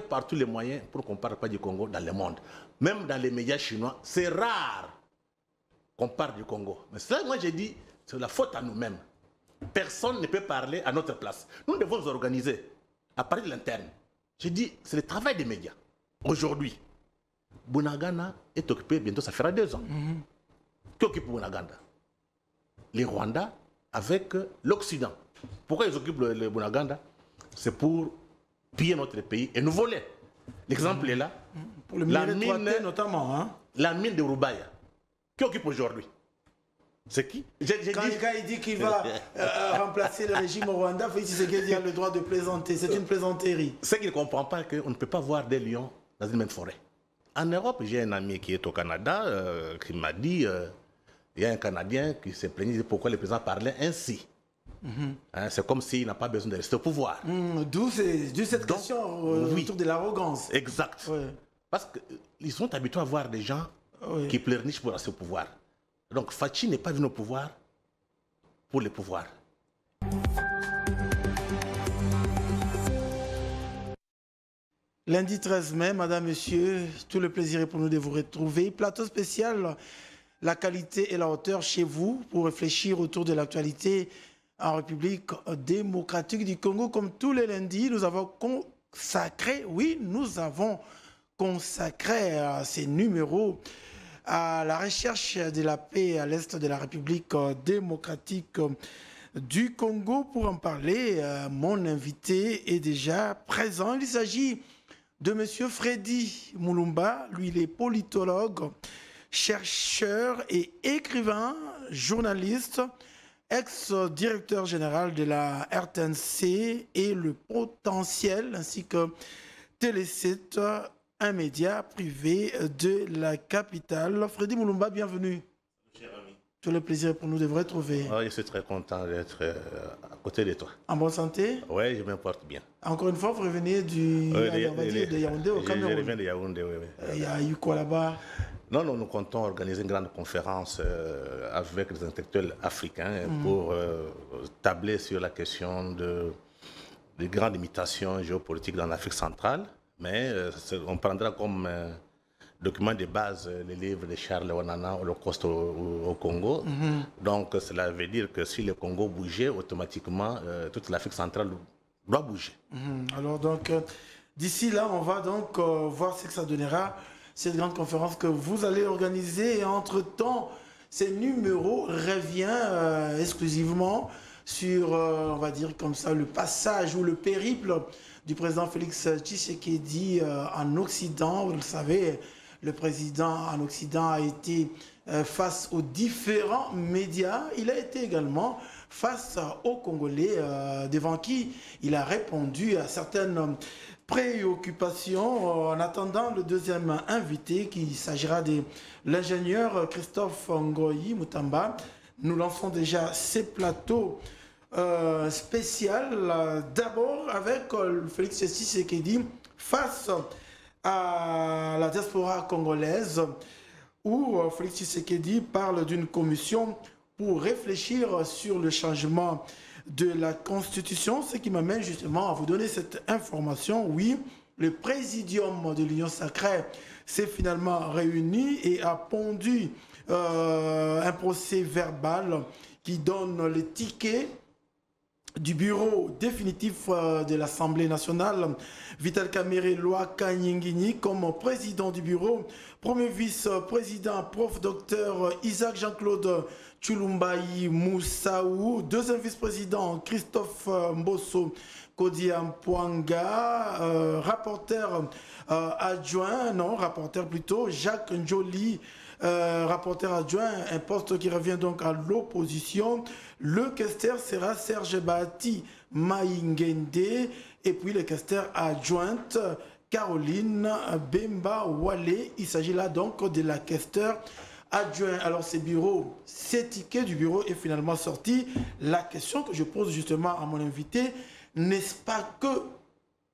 par tous les moyens pour qu'on ne parle pas du Congo dans le monde. Même dans les médias chinois, c'est rare qu'on parle du Congo. Mais ça, moi j'ai dit, c'est la faute à nous-mêmes. Personne ne peut parler à notre place. Nous devons nous organiser à partir de l'interne. J'ai dit, c'est le travail des médias. Aujourd'hui, Bunagana est occupé, bientôt ça fera 2 ans. Qui occupe Bunagana? Les Rwandais avec l'Occident. Pourquoi ils occupent le Bunagana? C'est pour piller notre pays et nous voler. L'exemple est là. Pour le mine notamment. Hein? La mine de Rubaya. Qui occupe aujourd'hui? C'est qui? Quand le gars il dit qu'il va remplacer le régime au Rwanda, Félix Tshisekedi a le droit de plaisanter. C'est une plaisanterie. C'est qu'il ne comprend pas qu'on ne peut pas voir des lions dans une même forêt. En Europe, j'ai un ami qui est au Canada qui m'a dit il y a un Canadien qui s'est plaigné de pourquoi le président parlait ainsi. Hein, c'est comme s'il n'a pas besoin de rester au pouvoir. D'où cette question autour de l'arrogance. Exact. Ouais. Parce qu'ils sont habitués à voir des gens qui pleurnichent pour rester au pouvoir. Donc Fachi n'est pas venu au pouvoir pour le pouvoir. Lundi 13 mai, madame, monsieur, tout le plaisir est pour nous de vous retrouver. Plateau spécial, la qualité et la hauteur chez vous pour réfléchir autour de l'actualité en République démocratique du Congo. Comme tous les lundis, nous avons consacré ces numéros à la recherche de la paix à l'est de la République démocratique du Congo. Pour en parler, mon invité est déjà présent. Il s'agit de M. Freddy Mulumba. Lui, il est politologue, chercheur et écrivain, journaliste, ex-directeur général de la RTNC et Le Potentiel, ainsi que Télécite, un média privé de la capitale. Freddy Mulumba, bienvenue. Cher ami. Tout le plaisir pour nous de vous retrouver. Je suis très content d'être à côté de toi. En bonne santé? Oui, je m'importe bien. Encore une fois, vous revenez de Yaoundé au Cameroun. Je reviens de Yaoundé, oui. Il y a eu quoi là-bas? Non, nous comptons organiser une grande conférence avec les intellectuels africains pour tabler sur la question des grandes limitations géopolitiques dans l'Afrique centrale. Mais on prendra comme document de base les livres de Charles Wanana, Holocauste au Congo. Donc cela veut dire que si le Congo bougeait, automatiquement toute l'Afrique centrale doit bouger. Alors donc, d'ici là, on va donc voir ce que ça donnera, cette grande conférence que vous allez organiser. Et entre-temps, ces numéros revient exclusivement sur, on va dire comme ça, le passage ou le périple du président Félix Tshisekedi en Occident. Vous le savez, le président en Occident a été face aux différents médias. Il a été également face aux Congolais, devant qui il a répondu à certaines préoccupations. En attendant le deuxième invité, qui s'agira de l'ingénieur Christophe Ngoyi Mutamba, nous lançons déjà ces plateaux spécial, d'abord avec Félix Tshisekedi face à la diaspora congolaise, où Félix Tshisekedi parle d'une commission pour réfléchir sur le changement de la Constitution, ce qui m'amène justement à vous donner cette information. Oui, le présidium de l'Union sacrée s'est finalement réuni et a pondu un procès verbal qui donne les tickets du bureau définitif de l'Assemblée nationale, Vital Kamerhe Lwaka Nyingini comme président du bureau, premier vice-président, prof. Dr Isaac Jean-Claude Tshulumbayi Moussaou, deuxième vice-président, Christophe Mbosso Kodiampwanga, rapporteur Jacques Njoli, rapporteur adjoint, un poste qui revient donc à l'opposition. Le questeur sera Serge Bahati Maïngende, et puis le questeur adjointe Caroline Bemba Wale. Il s'agit là donc de la questeur adjoint. Alors ces tickets du bureau est finalement sorti. La question que je pose justement à mon invité, n'est-ce pas que,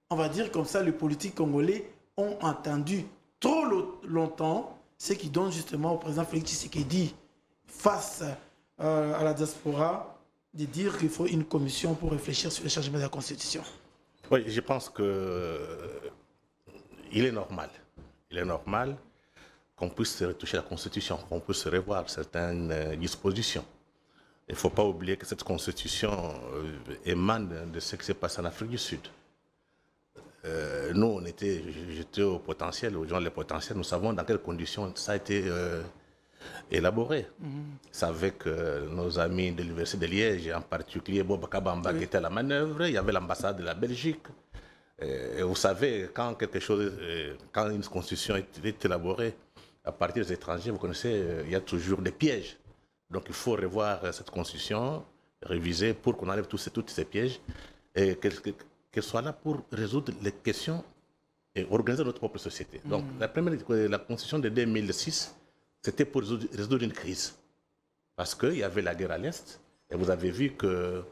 on va dire comme ça, les politiques congolais ont entendu trop longtemps ce qui donne justement au président Félix Tshisekedi face à la diaspora de dire qu'il faut une commission pour réfléchir sur le changement de la Constitution? Oui, je pense que il est normal. Il est normal qu'on puisse retoucher la Constitution, qu'on puisse revoir certaines dispositions. Il ne faut pas oublier que cette Constitution émane de ce qui s'est passé en Afrique du Sud. Nous, j'étais au potentiel, aux gens les potentiels, nous savons dans quelles conditions ça a été élaboré. C'est avec nos amis de l'Université de Liège, en particulier Bob Kabamba qui était à la manœuvre, il y avait l'ambassade de la Belgique. Et vous savez, quand quand une constitution est élaborée à partir des étrangers, vous connaissez, il y a toujours des pièges. Donc il faut revoir cette constitution, réviser pour qu'on enlève tous ces pièges et qu'elle soit là pour résoudre les questions et organiser notre propre société. Donc la constitution de 2006, c'était pour résoudre une crise. Parce qu'il y avait la guerre à l'Est, et vous avez vu que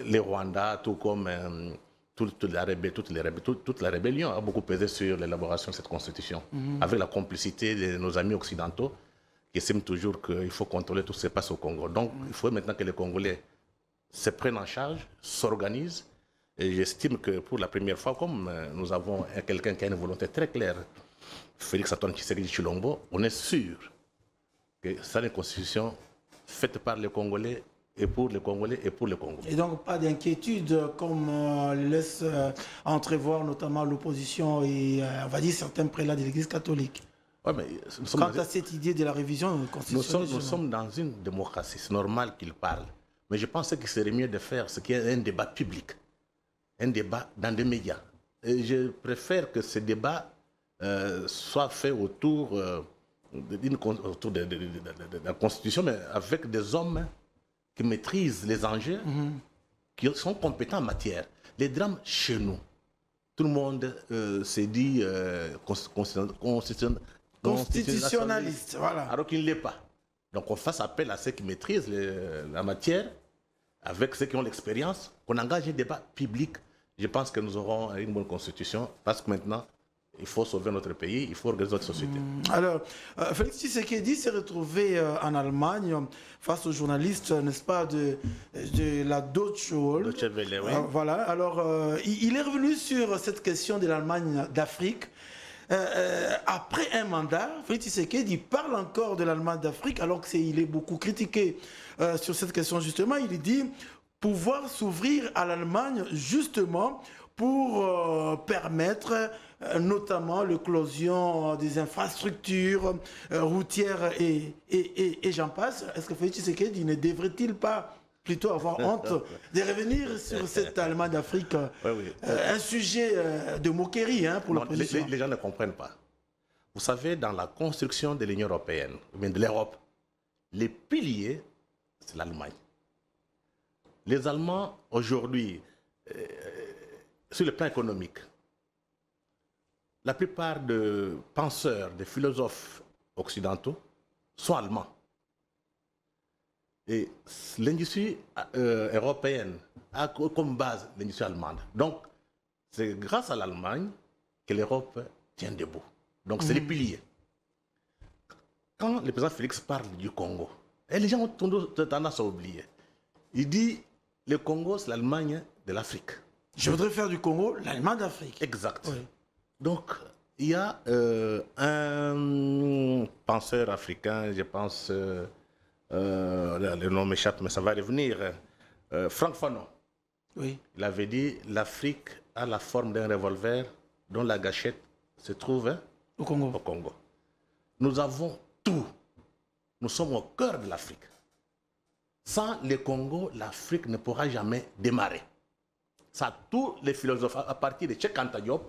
les Rwandais, tout comme toute la rébellion a beaucoup pesé sur l'élaboration de cette constitution, avec la complicité de nos amis occidentaux, qui estiment toujours qu'il faut contrôler tout ce qui se passe au Congo. Donc, il faut maintenant que les Congolais se prennent en charge, s'organisent, et j'estime que pour la première fois, comme nous avons quelqu'un qui a une volonté très claire, Félix-Antoine Tshisekedi Tshilombo, on est sûr que c'est une constitution faite par les Congolais et pour les Congolais et pour le Congo. Et donc pas d'inquiétude comme laisse entrevoir notamment l'opposition et on va dire certains prélats de l'Église catholique. Ouais, mais quant à cette idée de la révision constitutionnelle. Nous sommes dans une démocratie, c'est normal qu'ils parlent. Mais je pense qu'il serait mieux de faire ce qui est un débat public, un débat dans des médias. Et je préfère que ce débat soit fait autour de la Constitution, mais avec des hommes qui maîtrisent les enjeux, qui sont compétents en matière. Les drames chez nous, tout le monde s'est dit constitutionnaliste, voilà. Alors qu'il ne l'est pas. Donc on fasse appel à ceux qui maîtrisent la matière, avec ceux qui ont l'expérience, qu'on engage un débat public. Je pense que nous aurons une bonne constitution, parce que maintenant, il faut sauver notre pays, il faut organiser notre société. Alors, Félix Tshisekedi s'est retrouvé en Allemagne face aux journalistes, n'est-ce pas, de la Deutsche Welle. Deutsche Welle, oui. Voilà, alors il est revenu sur cette question de l'Allemagne d'Afrique. Après un mandat, Félix Tshisekedi parle encore de l'Allemagne d'Afrique, alors qu'il est beaucoup critiqué sur cette question justement. Il dit pouvoir s'ouvrir à l'Allemagne justement pour permettre notamment l'éclosion des infrastructures routières et j'en passe. Est-ce que Félix Tshisekedi ne devrait-il pas plutôt avoir honte de revenir sur cette Allemagne d'Afrique, un sujet de moquerie pour l'opposition? Les gens ne comprennent pas. Vous savez, dans la construction de l'Union européenne, ou de l'Europe, les piliers, c'est l'Allemagne. Les Allemands, aujourd'hui, sur le plan économique, la plupart des penseurs, des philosophes occidentaux sont allemands. Et l'industrie européenne a comme base l'industrie allemande. Donc, c'est grâce à l'Allemagne que l'Europe tient debout. Donc, c'est les piliers. Quand le président Félix parle du Congo, et les gens ont tendance à oublier, il dit le Congo, c'est l'Allemagne de l'Afrique. Je voudrais faire du Congo l'Allemagne d'Afrique. Exact. Oui. Donc, il y a un penseur africain, je pense, le nom m'échappe, mais ça va revenir, Franck Fanon. Oui. Il avait dit l'Afrique a la forme d'un revolver dont la gâchette se trouve au Congo. Au Congo. Nous avons tout. Nous sommes au cœur de l'Afrique. Sans le Congo, l'Afrique ne pourra jamais démarrer. Ça, tous les philosophes, à partir de Cheikh Anta Diop,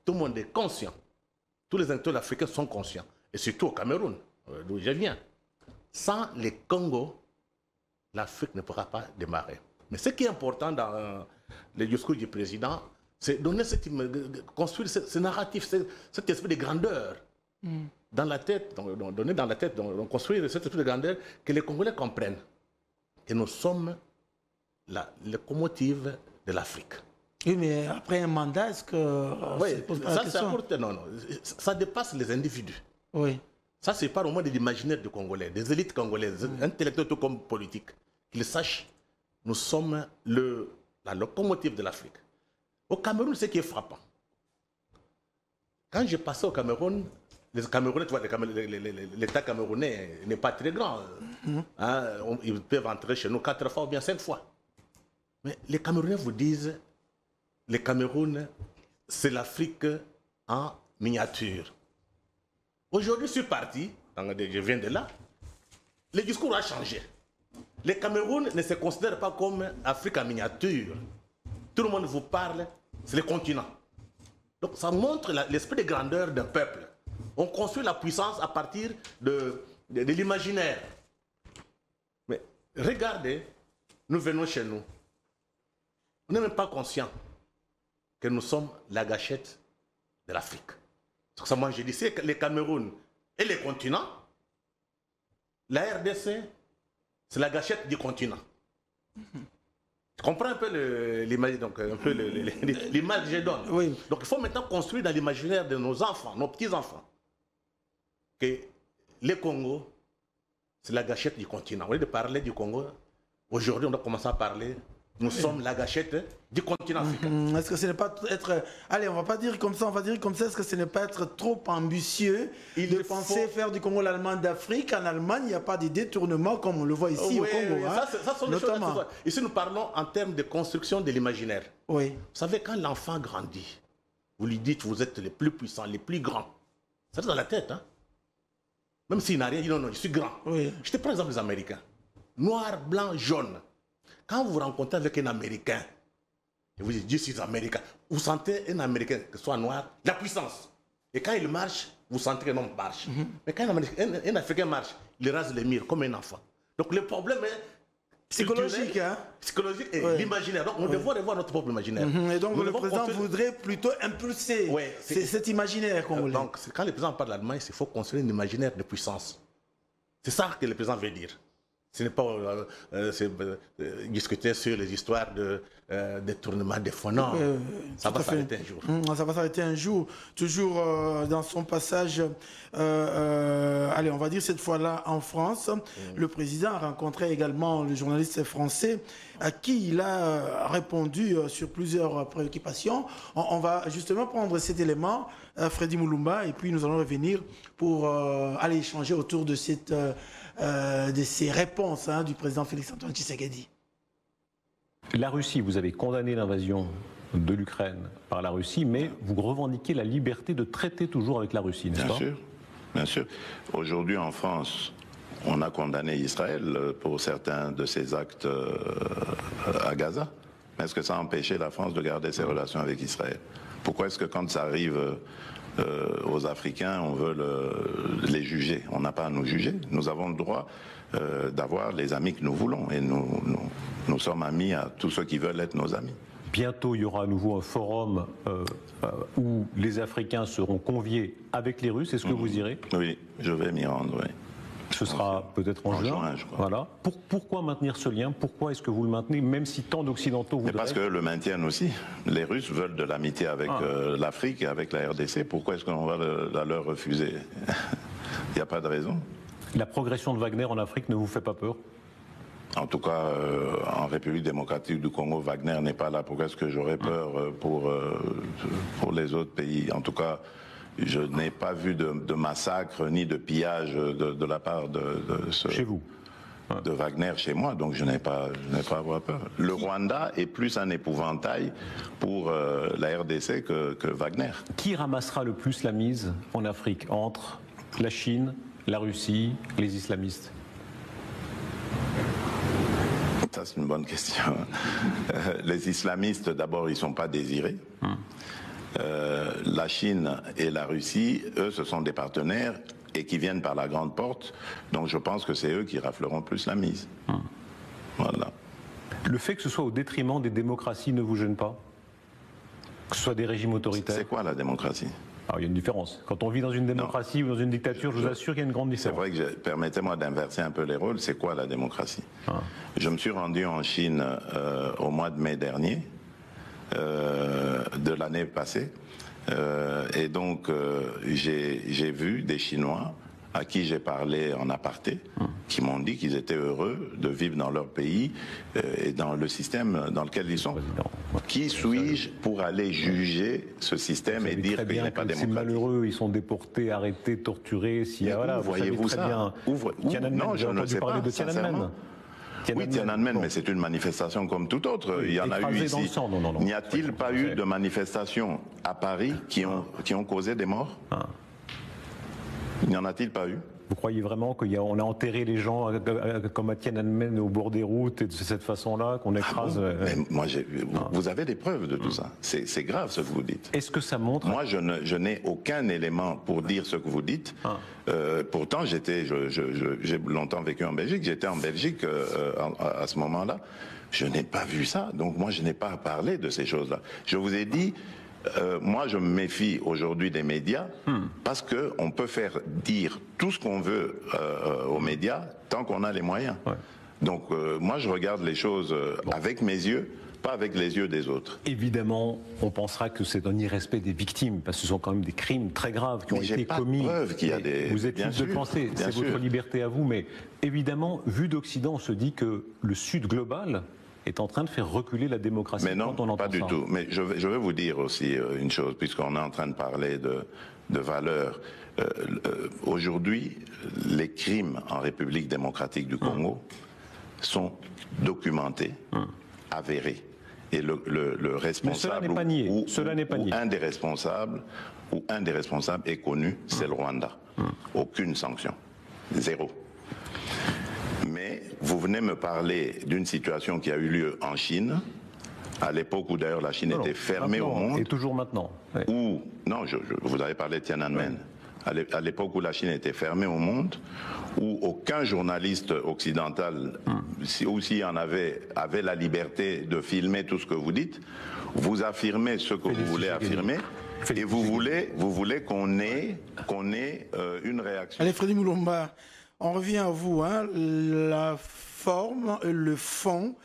tout le monde est conscient. Tous les intellectuels africains sont conscients. Et surtout au Cameroun, d'où je viens. Sans le Congo, l'Afrique ne pourra pas démarrer. Mais ce qui est important dans le discours du président, c'est donner construire ce narratif, cet esprit de grandeur dans la tête, donner dans la tête, construire cet esprit de grandeur que les Congolais comprennent que nous sommes la locomotive de l'Afrique. Oui, mais après un mandat, est-ce que ça dépasse les individus. Oui. Ça, c'est pas au moins de l'imaginaire des Congolais, des élites congolaises, intellectuels tout comme politiques, qu'ils sachent, nous sommes la locomotive de l'Afrique. Au Cameroun, ce qui est frappant, Quand j'ai passé au Cameroun, les Camerounais, tu vois, l'État camerounais n'est pas très grand. Hein, ils peuvent entrer chez nous 4 fois ou bien 5 fois. Mais les Camerounais vous disent, le Cameroun, c'est l'Afrique en miniature. Aujourd'hui, je suis parti, je viens de là, le discours a changé. Le Cameroun ne se considère pas comme Afrique en miniature. Tout le monde vous parle, c'est le continent. Donc ça montre l'esprit de grandeur d'un peuple. On construit la puissance à partir de l'imaginaire. Mais regardez, nous venons chez nous. On n'est même pas conscient que nous sommes la gâchette de l'Afrique. C'est ça, moi je dis, c'est le Cameroun et le continent. La RDC, c'est la gâchette du continent. Tu comprends un peu l'image que je donne. Oui. Donc il faut maintenant construire dans l'imaginaire de nos enfants, nos petits-enfants, que le Congo, c'est la gâchette du continent. Au lieu de parler du Congo, aujourd'hui on doit commencer à parler, nous sommes la gâchette du continent africain. Est-ce que ce n'est pas être... Allez, on va pas dire comme ça, on va dire comme ça. Est-ce que ce n'est pas être trop ambitieux de penser faire du Congo l'Allemagne d'Afrique? En Allemagne, il n'y a pas de détournement comme on le voit ici au Congo. Ça, ça sont notamment. Les choses. Ici, nous parlons en termes de construction de l'imaginaire. Oui. Vous savez, quand l'enfant grandit, vous lui dites vous êtes les plus puissants, les plus grands. Ça reste dans la tête. Hein? Même s'il n'a rien, il dit non, non, je suis grand. Oui. Je te prends l'exemple des Américains. Noir, blanc, jaune. Quand vous vous rencontrez avec un Américain, et vous dites, je suis Américain, vous sentez un Américain, que ce soit noir, la puissance. Et quand il marche, vous sentez que non marche. Mais quand un Africain marche, il rase les murs comme un enfant. Donc le problème est psychologique, hein? Psychologique et l'imaginaire. Donc nous devons revoir notre propre imaginaire. Et donc le président voudrait plutôt impulser cet imaginaire congolais. Donc quand le président parle d'Allemagne, il faut construire un imaginaire de puissance. C'est ça que le président veut dire. Ce n'est pas discuter sur les histoires de détournement des fonds. Non, ça va s'arrêter un jour. Ça va s'arrêter un jour. Toujours dans son passage, allez, on va dire cette fois-là en France, le président a rencontré également le journaliste français à qui il a répondu sur plusieurs préoccupations. On va justement prendre cet élément, Freddy Mulumba, et puis nous allons revenir pour aller échanger autour de cette... de ces réponses du président Félix-Antoine Tshisekedi. La Russie, vous avez condamné l'invasion de l'Ukraine par la Russie, mais vous revendiquez la liberté de traiter toujours avec la Russie, n'est-ce pas ? Bien sûr, bien sûr. Aujourd'hui en France, on a condamné Israël pour certains de ses actes à Gaza. Mais est-ce que ça a empêché la France de garder ses relations avec Israël? Pourquoi est-ce que quand ça arrive aux Africains, on veut les juger? On n'a pas à nous juger. Nous avons le droit d'avoir les amis que nous voulons. Et nous sommes amis à tous ceux qui veulent être nos amis. Bientôt, il y aura à nouveau un forum où les Africains seront conviés avec les Russes. Est-ce que vous irez? Oui, je vais m'y rendre, oui. Ce sera peut-être en juin, je crois. Voilà. Pourquoi maintenir ce lien? Pourquoi est-ce que vous le maintenez, même si tant d'Occidentaux voudraient? Parce que le maintiennent aussi. Les Russes veulent de l'amitié avec l'Afrique et avec la RDC. Pourquoi est-ce qu'on va la leur refuser? Il n'y a pas de raison. La progression de Wagner en Afrique ne vous fait pas peur? En tout cas, en République démocratique du Congo, Wagner n'est pas là. Pourquoi est-ce que j'aurais peur pour les autres pays? En tout cas, je n'ai pas vu de massacre ni de pillage de la part Chez vous? De Wagner chez moi, donc je n'ai pas à avoir peur. Le Rwanda est plus un épouvantail pour la RDC que Wagner. Qui ramassera le plus la mise en Afrique entre la Chine, la Russie, les islamistes? Ça, c'est une bonne question. Les islamistes, d'abord, ils ne sont pas désirés. La Chine et la Russie, eux, ce sont des partenaires et qui viennent par la grande porte. Donc je pense que c'est eux qui rafleront plus la mise. Voilà. Le fait que ce soit au détriment des démocraties ne vous gêne pas? Que ce soit des régimes autoritaires? C'est quoi la démocratie? Alors, il y a une différence. Quand on vit dans une démocratie ou dans une dictature, je vous assure qu'il y a une grande différence. C'est vrai que, permettez-moi d'inverser un peu les rôles, c'est quoi la démocratie? Je me suis rendu en Chine au mois de mai dernier, de l'année passée, et donc j'ai vu des Chinois à qui j'ai parlé en aparté, qui m'ont dit qu'ils étaient heureux de vivre dans leur pays et dans le système dans lequel ils sont. Qui suis-je pour aller juger ce système et dire qu'il n'est pas démocratique? C'est malheureux, ils sont déportés, arrêtés, torturés. Voilà, voyez-vous ça? Non, je ne sais pas, sincèrement. Oui, Tiananmen, mais c'est une manifestation comme toute autre. Il y en a eu ici. N'y a-t-il pas eu de manifestations à Paris qui ont causé des morts? N'y en a-t-il pas eu? Vous croyez vraiment qu'on a enterré les gens comme à Tiananmen au bord des routes et de cette façon-là, qu'on écrase mais moi, vous avez des preuves de tout ça. C'est grave ce que vous dites. Est-ce que ça montre... Moi, je n'ai aucun élément pour dire ce que vous dites. Pourtant, j'ai longtemps vécu en Belgique. J'étais en Belgique à ce moment-là. Je n'ai pas vu ça. Donc moi, je n'ai pas à parler de ces choses-là. Je vous ai dit... moi, je me méfie aujourd'hui des médias parce qu'on peut faire dire tout ce qu'on veut aux médias tant qu'on a les moyens. Ouais. Donc, moi, je regarde les choses avec mes yeux, pas avec les yeux des autres. Évidemment, on pensera que c'est un irrespect des victimes, parce que ce sont quand même des crimes très graves qui ont été commis. Preuve qu'il y a des... Vous êtes libre de le penser, c'est votre liberté à vous, mais évidemment, vu d'Occident, on se dit que le Sud global est en train de faire reculer la démocratie. Mais non, pas du tout. Mais je vais vous dire aussi une chose, puisqu'on est en train de parler de valeurs. Aujourd'hui, les crimes en République démocratique du Congo sont documentés, avérés. Et le responsable ou un des responsables est connu, c'est le Rwanda. Aucune sanction. Zéro. Mais vous venez me parler d'une situation qui a eu lieu en Chine, à l'époque où d'ailleurs la Chine était fermée au monde. Et toujours maintenant. Ouais. Vous avez parlé de Tiananmen. Ouais. À l'époque où la Chine était fermée au monde, où aucun journaliste occidental, ou s'il y en avait la liberté de filmer tout ce que vous dites, vous affirmez ce que vous voulez affirmer. Et vous voulez qu'on ait une réaction. Allez, Freddy Mulumba, on revient à vous, hein. La forme, le fond.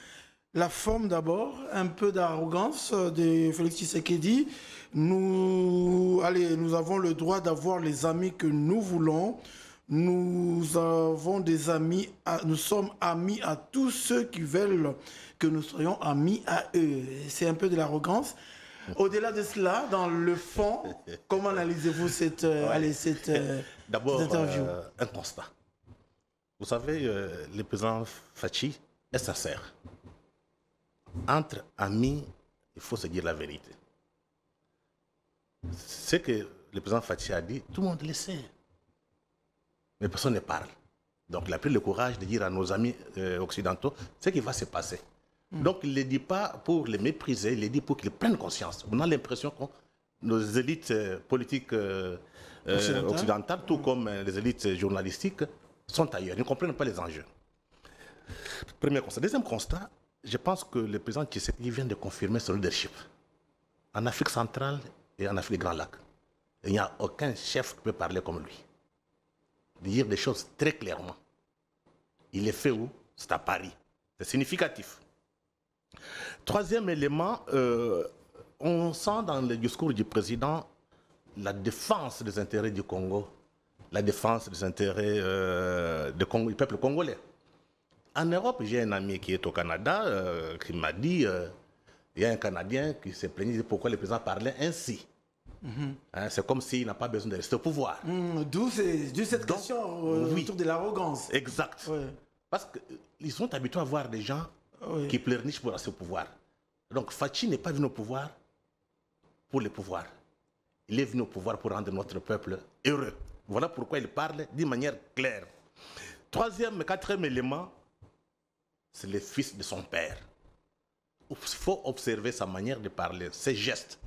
La forme d'abord, un peu d'arrogance de Félix Tshisekedi. Nous avons le droit d'avoir les amis que nous voulons. Nous avons des amis, nous sommes amis à tous ceux qui veulent que nous soyons amis à eux. C'est un peu de l'arrogance. Au-delà de cela, dans le fond, comment analysez-vous cette interview? D'abord, un constat. Vous savez, le président Fachi est sincère. Entre amis, il faut se dire la vérité. Ce que le président Fachi a dit, tout le monde le sait. Mais personne ne parle. Donc il a pris le courage de dire à nos amis occidentaux ce qui va se passer. Donc il ne le dit pas pour les mépriser, il le dit pour qu'ils prennent conscience. On a l'impression que nos élites politiques occidentales, tout comme les élites journalistiques, sont ailleurs. Ils ne comprennent pas les enjeux. Premier constat. Deuxième constat, je pense que le président Tshisekedi vient de confirmer son leadership. En Afrique centrale et en Afrique Grand Lac, il n'y a aucun chef qui peut parler comme lui. Dire des choses très clairement. Il est fait où? C'est à Paris. C'est significatif. Troisième élément, on sent dans le discours du président la défense des intérêts du Congo, la défense des intérêts du peuple congolais. En Europe, j'ai un ami qui est au Canada qui m'a dit, il y a un Canadien qui s'est plaigné de pourquoi le président parlait ainsi. Hein, c'est comme s'il n'a pas besoin de rester au pouvoir. D'où cette question autour de l'arrogance. Exact. Ouais. Parce qu'ils sont habitués à voir des gens qui pleurnichent pour rester au pouvoir. Donc Fachi n'est pas venu au pouvoir pour le pouvoir. Il est venu au pouvoir pour rendre notre peuple heureux. Voilà pourquoi il parle d'une manière claire. Troisième et quatrième élément, c'est le fils de son père. Il faut observer sa manière de parler, ses gestes.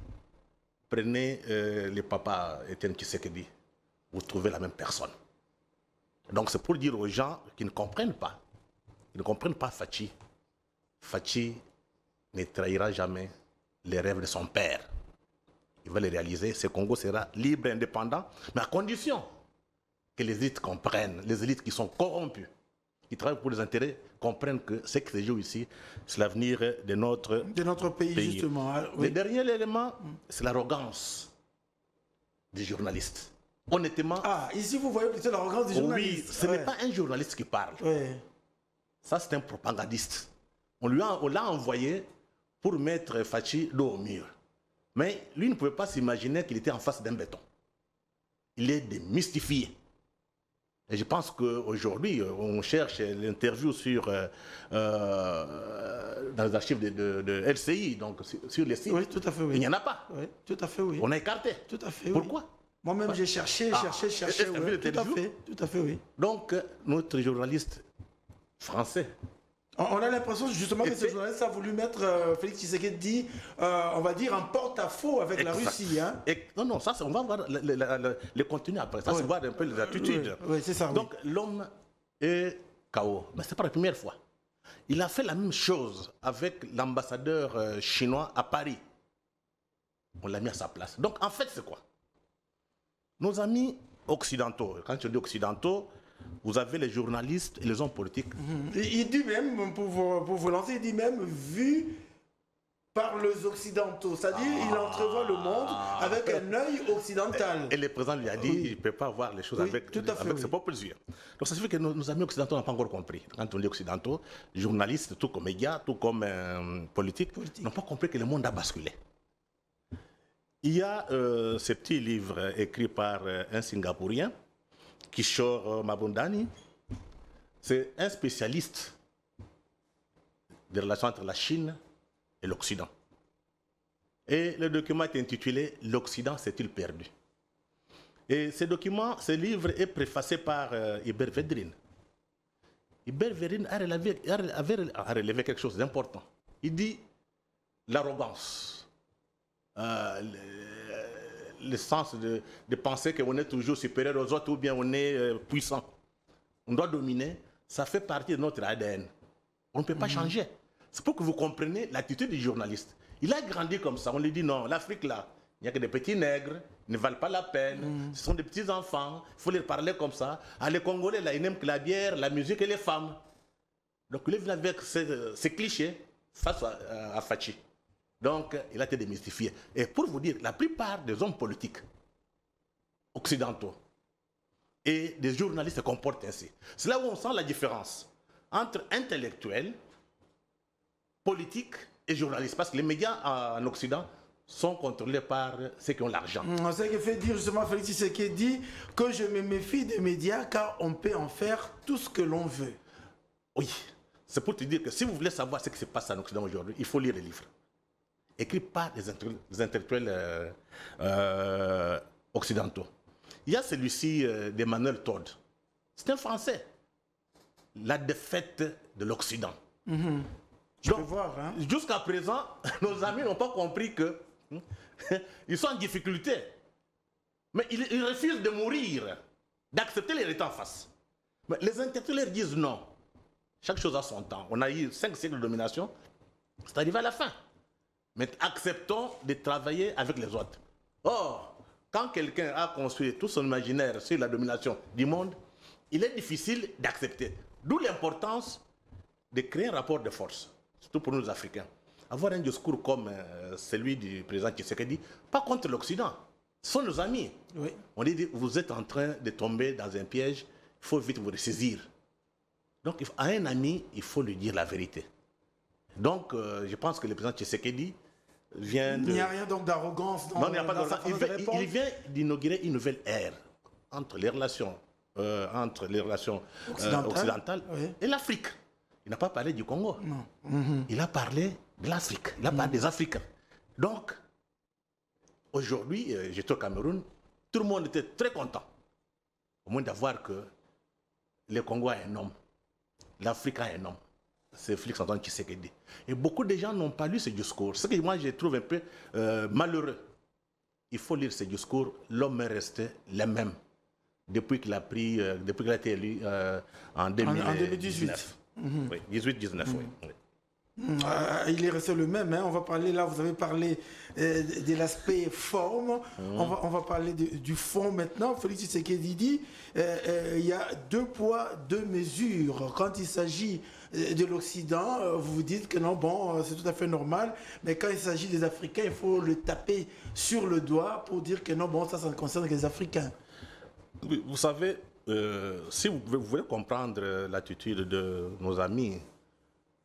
Prenez le papa Etienne Tshisekedi, vous trouvez la même personne. Donc c'est pour dire aux gens qui ne comprennent pas, Fachi. Fachi ne trahira jamais les rêves de son père. Il va les réaliser, ce Congo sera libre et indépendant, mais à condition que les élites comprennent, les élites qui sont corrompues, qui travaillent pour les intérêts, comprennent que ce qui se joue ici, c'est l'avenir de notre pays. Justement. Le dernier élément, c'est l'arrogance des journalistes. honnêtement... Ah, ici, vous voyez plutôt l'arrogance du journaliste. Oui, ce n'est pas un journaliste qui parle. Ça, c'est un propagandiste. On l'a envoyé pour mettre Fachi dos au mur. Mais lui ne pouvait pas s'imaginer qu'il était en face d'un béton. Il est démystifié. Et je pense qu'aujourd'hui, on cherche l'interview dans les archives de LCI, donc sur les sites. Oui, tout à fait, oui. Il n'y en a pas. Oui, tout à fait, oui. On a écarté. Tout à fait, Pourquoi? oui. Moi-même, j'ai cherché. Oui. Tout à fait, oui. Donc, notre journaliste français... On a l'impression justement que ce journaliste a voulu mettre Félix Tshisekedi, on va dire, en porte-à-faux avec la Russie. Hein. Non, ça, on va voir le contenu après. Ça, c'est voir un peu les attitudes. Oui, c'est ça. Donc, l'homme est KO. Mais ce n'est pas la première fois. Il a fait la même chose avec l'ambassadeur chinois à Paris. On l'a mis à sa place. Donc, en fait, c'est quoi? Nos amis occidentaux, quand je dis occidentaux, vous avez les journalistes et les hommes politiques. Il dit même, pour vous lancer, il dit même vu par les occidentaux. C'est-à-dire il entrevoit le monde avec un œil occidental. Et le président lui a dit qu'il ne peut pas voir les choses avec ses propres yeux. Donc ça signifie que nos amis occidentaux n'ont pas encore compris. Quand on dit occidentaux, journalistes, tout comme médias, tout comme politiques, n'ont pas compris que le monde a basculé. Il y a ce petit livre écrit par un Singapourien, Kishore Mabundani. C'est un spécialiste des relations entre la Chine et l'Occident. Et le document est intitulé « L'Occident s'est-il perdu ?» Et ce livre est préfacé par Hubert Védrine. Hubert Védrine a relevé quelque chose d'important. Il dit l'arrogance, le sens de penser qu'on est toujours supérieur aux autres ou bien on est puissant. On doit dominer, ça fait partie de notre ADN. On ne peut pas changer. C'est pour que vous compreniez l'attitude du journaliste. Il a grandi comme ça. On lui dit non, l'Afrique là, il n'y a que des petits nègres, ils ne valent pas la peine. Ce sont des petits enfants, il faut les parler comme ça. Ah, les Congolais là, ils n'aiment que la bière, la musique et les femmes. Donc il est venu avec ces clichés face à Fachi. Donc, il a été démystifié. Et pour vous dire, la plupart des hommes politiques occidentaux et des journalistes se comportent ainsi. C'est là où on sent la différence entre intellectuels, politiques et journalistes. Parce que les médias en Occident sont contrôlés par ceux qui ont l'argent. C'est ce qui fait dire justement Félix Tshisekedi que je me méfie des médias car on peut en faire tout ce que l'on veut. Oui, c'est pour te dire que si vous voulez savoir ce qui se passe en Occident aujourd'hui, il faut lire les livres écrits par des intellectuels occidentaux. Il y a celui-ci d'Emmanuel Todd. C'est un Français. La défaite de l'Occident. Je peux voir. Hein? Jusqu'à présent, nos amis n'ont pas compris que ils sont en difficulté. Mais ils refusent de mourir, d'accepter les réalités en face. Mais les intellectuels disent non. Chaque chose a son temps. On a eu 5 siècles de domination. C'est arrivé à la fin. Mais acceptons de travailler avec les autres. Or, quand quelqu'un a construit tout son imaginaire sur la domination du monde, il est difficile d'accepter. D'où l'importance de créer un rapport de force, surtout pour nous Africains. Avoir un discours comme celui du président Tshisekedi, pas contre l'Occident. Ce sont nos amis. Oui. On dit, vous êtes en train de tomber dans un piège, il faut vite vous ressaisir. Donc, à un ami, il faut lui dire la vérité. Donc, je pense que le président Tshisekedi vient de... Il n'y a rien donc d'arrogance dans... Non, il n'y a pas d'arrogance. Il vient d'inaugurer une nouvelle ère entre les relations, occidentales oui. et l'Afrique. Il n'a pas parlé du Congo. Non. Il a parlé de l'Afrique. Il a parlé des Africains. Donc, aujourd'hui, j'étais au Cameroun, tout le monde était très content. Au moins d'avoir que le Congo a un homme. L'Afrique a un homme. C'est Félix Antoine Tshisekedi. Et beaucoup de gens n'ont pas lu ce discours. Ce que moi je trouve un peu malheureux. Il faut lire ce discours. L'homme est resté le même depuis qu'il a été élu en 2018. Oui, 18-19, oui. Il est resté le même. Hein. On va parler là, vous avez parlé de l'aspect forme. On va parler du fond maintenant. Félix Tshisekedi dit il y a 2 poids, 2 mesures. Quand il s'agit de l'Occident, vous vous dites que non, bon, c'est tout à fait normal. Mais quand il s'agit des Africains, il faut le taper sur le doigt pour dire que non, bon, ça ne concerne que les Africains. Oui, vous savez, si vous voulez comprendre l'attitude de nos amis,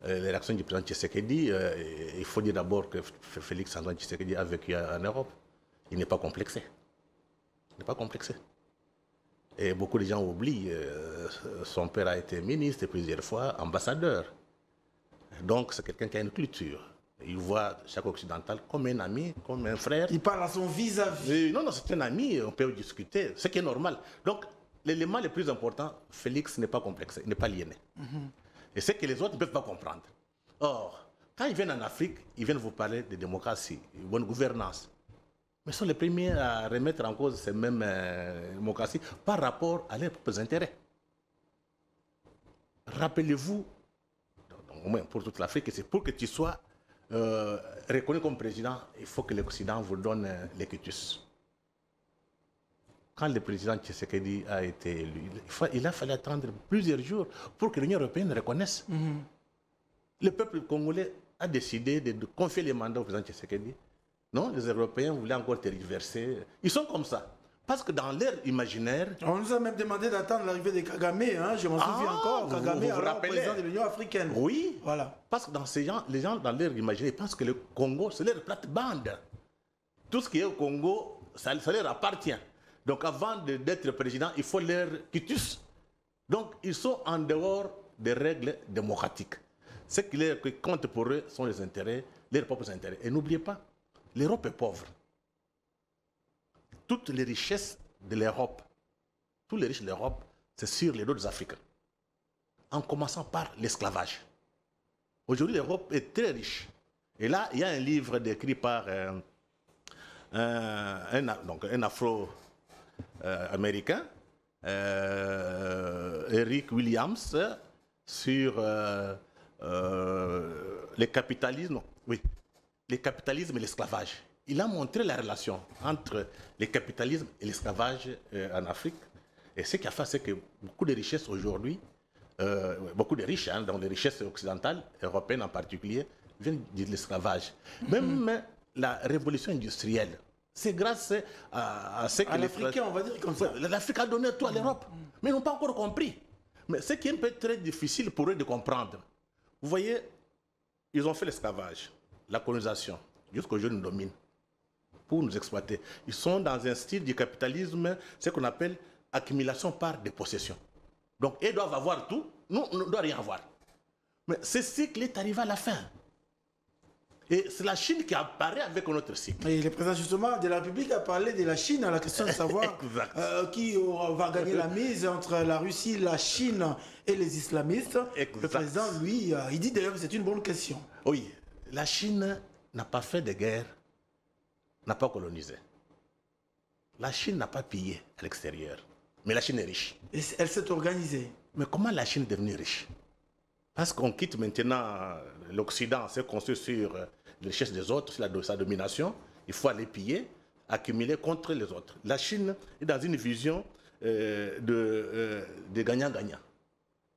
les réactions du président Tshisekedi, il faut dire d'abord que Félix Antoine Tshisekedi a vécu en Europe. Il n'est pas complexé. Il n'est pas complexé. Et beaucoup de gens oublient, son père a été ministre et plusieurs fois ambassadeur. Donc c'est quelqu'un qui a une culture. Il voit chaque occidental comme un ami, comme un frère. Il parle à son vis-à-vis. Non, c'est un ami, on peut discuter, ce qui est normal. Donc l'élément le plus important, Félix n'est pas complexé, il n'est pas lié. Et c'est que les autres ne peuvent pas comprendre. Or, quand ils viennent en Afrique, ils viennent vous parler de démocratie, de bonne gouvernance. Mais ils sont les premiers à remettre en cause ces mêmes démocraties par rapport à leurs propres intérêts. Rappelez-vous, au moins pour toute l'Afrique, c'est pour que tu sois reconnu comme président, il faut que l'Occident vous donne les quitus. Quand le président Tshisekedi a été élu, il a fallu attendre plusieurs jours pour que l'Union européenne reconnaisse. Le peuple congolais a décidé de confier les mandats au président Tshisekedi. Non, les Européens voulaient encore tergiverser. Ils sont comme ça. Parce que dans leur imaginaire... On nous a même demandé d'attendre l'arrivée de Kagame, hein, je m'en souviens encore. Kagame, alors président de l'Union africaine. Oui, voilà. Parce que dans les gens, dans leur imaginaire, pensent que le Congo, c'est leur plate-bande. Tout ce qui est au Congo, ça leur appartient. Donc avant d'être président, il faut leur quitus. Donc ils sont en dehors des règles démocratiques. Ce qui compte pour eux sont les intérêts, leurs propres intérêts. Et n'oubliez pas, l'Europe est pauvre. Toutes les richesses de l'Europe, tous les riches de l'Europe, c'est sur les dos des Africains. En commençant par l'esclavage. Aujourd'hui, l'Europe est très riche. Et là, il y a un livre écrit par un afro-américain, Eric Williams, sur le capitalisme. Oui, le capitalisme et l'esclavage. Il a montré la relation entre le capitalisme et l'esclavage en Afrique. Et ce qui a fait, c'est que beaucoup de richesses aujourd'hui, beaucoup de riches, dans les richesses occidentales, européennes en particulier, viennent de l'esclavage. Même la révolution industrielle, c'est grâce à ce que l'Africain, on va dire comme ça. L'Afrique a donné tout à l'Europe, mais ils n'ont pas encore compris. Mais ce qui est un peu très difficile pour eux de comprendre, vous voyez, ils ont fait l'esclavage, la colonisation, jusqu'au jour où ils nous dominent, pour nous exploiter. Ils sont dans un style du capitalisme, ce qu'on appelle accumulation par des possessions. Donc, ils doivent avoir tout, nous, on ne doit rien avoir. Mais ce cycle est arrivé à la fin. Et c'est la Chine qui apparaît avec notre cycle. Et le président justement de la République a parlé de la Chine à la question de savoir qui va gagner la mise entre la Russie, la Chine et les islamistes. Exact. Le président, lui, il dit d'ailleurs que c'est une bonne question. Oui, la Chine n'a pas fait de guerre, n'a pas colonisé. La Chine n'a pas pillé à l'extérieur. Mais la Chine est riche. Et elle s'est organisée. Mais comment la Chine est devenue riche? Parce qu'on quitte maintenant l'Occident, c'est construit sur les richesses des autres, sur sa domination. Il faut aller piller, accumuler contre les autres. La Chine est dans une vision de gagnant-gagnant.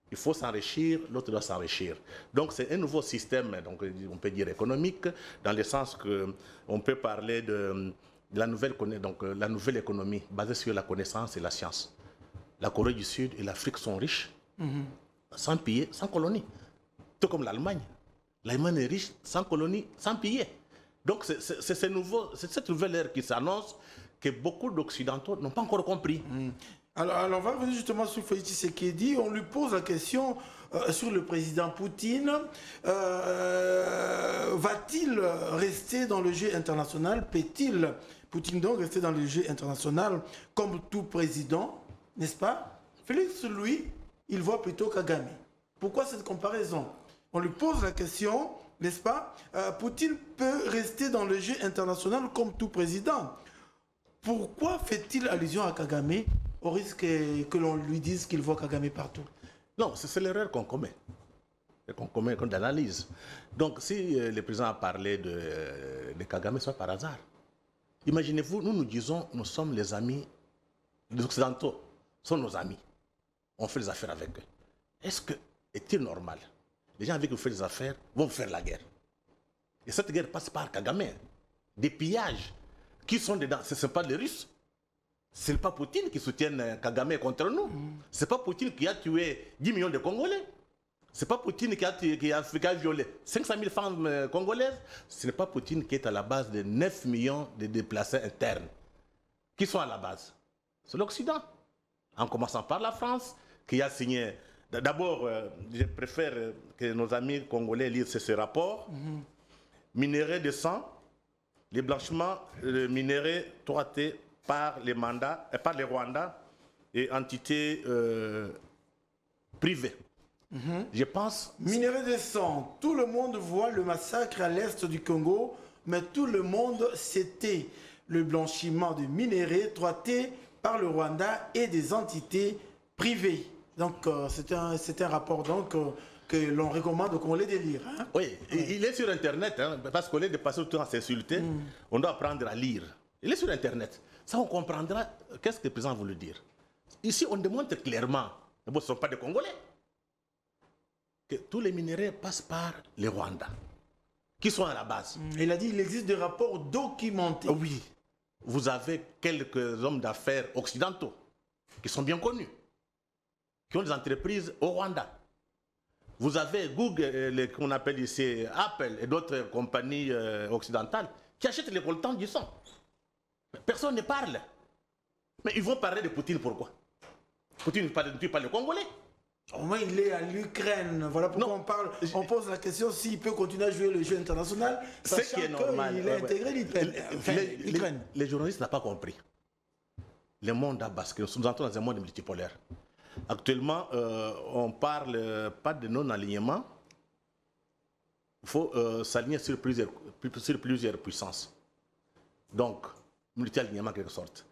Il faut s'enrichir, l'autre doit s'enrichir. Donc c'est un nouveau système, donc, on peut dire économique, dans le sens qu'on peut parler de la nouvelle économie basée sur la connaissance et la science. La Corée du Sud et l'Afrique sont riches. Sans piller, sans colonie. Tout comme l'Allemagne. L'Allemagne est riche, sans colonie, sans piller. Donc c'est cette nouvelle ère qui s'annonce que beaucoup d'Occidentaux n'ont pas encore compris. Alors on va revenir justement sur Félix Tshisekedi. On lui pose la question sur le président Poutine. Va-t-il rester dans le jeu international? Peut-il, Poutine donc, rester dans le jeu international comme tout président, n'est-ce pas? Félix, lui, il voit plutôt Kagame. Pourquoi cette comparaison? On lui pose la question, n'est-ce pas? Poutine peut rester dans le jeu international comme tout président. Pourquoi fait-il allusion à Kagame au risque que l'on lui dise qu'il voit Kagame partout? Non, c'est l'erreur qu'on commet. Qu'on commet comme d'analyse. Donc si le président a parlé de Kagame, c'est par hasard. Imaginez-vous, nous disons, nous sommes les amis, les Occidentaux sont nos amis. On fait des affaires avec eux. Est-il normal? Les gens avec qui vous faites des affaires vont vous faire la guerre. Et cette guerre passe par Kagame. Des pillages. Qui sont dedans? Ce ne sont pas les Russes. Ce n'est pas Poutine qui soutient Kagame contre nous. Ce n'est pas Poutine qui a tué 10 millions de Congolais. Ce n'est pas Poutine qui a violé 500 000 femmes congolaises. Ce n'est pas Poutine qui est à la base de 9 millions de déplacés internes. Qui sont à la base? C'est l'Occident. En commençant par la France, qui a signé... D'abord, je préfère que nos amis congolais lisent ce rapport. Minerais de sang, les blanchiments de minerais traités par les Rwandais et entités privées. Je pense... Minerais de sang. Tout le monde voit le massacre à l'est du Congo, mais tout le monde s'était le blanchiment de minerais traités par le Rwanda et des entités privées. Donc, c'est un rapport donc, que l'on recommande aux Congolais de lire. Hein? Oui, il est sur Internet, hein, parce qu'au lieu de passer le temps à s'insulter, on doit apprendre à lire. Il est sur Internet. Ça, on comprendra qu'est-ce que le président voulait dire. Ici, on démontre clairement, ce ne sont pas des Congolais, que tous les minéraux passent par les Rwandais, qui sont à la base. Il a dit qu'il existe des rapports documentés. Oui, vous avez quelques hommes d'affaires occidentaux qui sont bien connus, qui ont des entreprises au Rwanda. Vous avez Google, qu'on appelle ici Apple et d'autres compagnies occidentales qui achètent les coltans du sang. Personne ne parle. Mais ils vont parler de Poutine, pourquoi? Poutine ne tue pas les Congolais. Au moins, il est à l'Ukraine. Voilà pourquoi on pose la question s'il peut continuer à jouer le jeu international. Ce qui est normal. Il a intégré l'Ukraine. Les journalistes n'ont pas compris. Le monde a basculé. Nous entrons dans un monde multipolaire. Actuellement, on ne parle pas de non-alignement. Il faut s'aligner sur plusieurs puissances. Donc, multi-alignement en quelque sorte.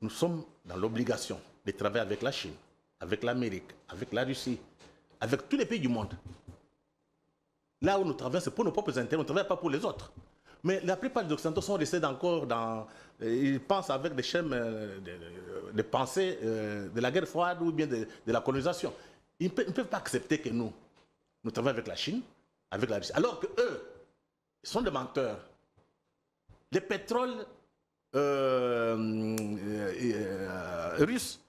Nous sommes dans l'obligation de travailler avec la Chine, avec l'Amérique, avec la Russie, avec tous les pays du monde. Là où nous travaillons, c'est pour nos propres intérêts, on ne travaille pas pour les autres. Mais la plupart des Occidentaux sont restés encore dans... Ils pensent avec des schèmes de pensée de la guerre froide ou bien de la colonisation. Ils ne peuvent pas accepter que nous travaillons avec la Chine, avec la Russie. Alors qu'eux, ils sont des menteurs. Le pétrole russe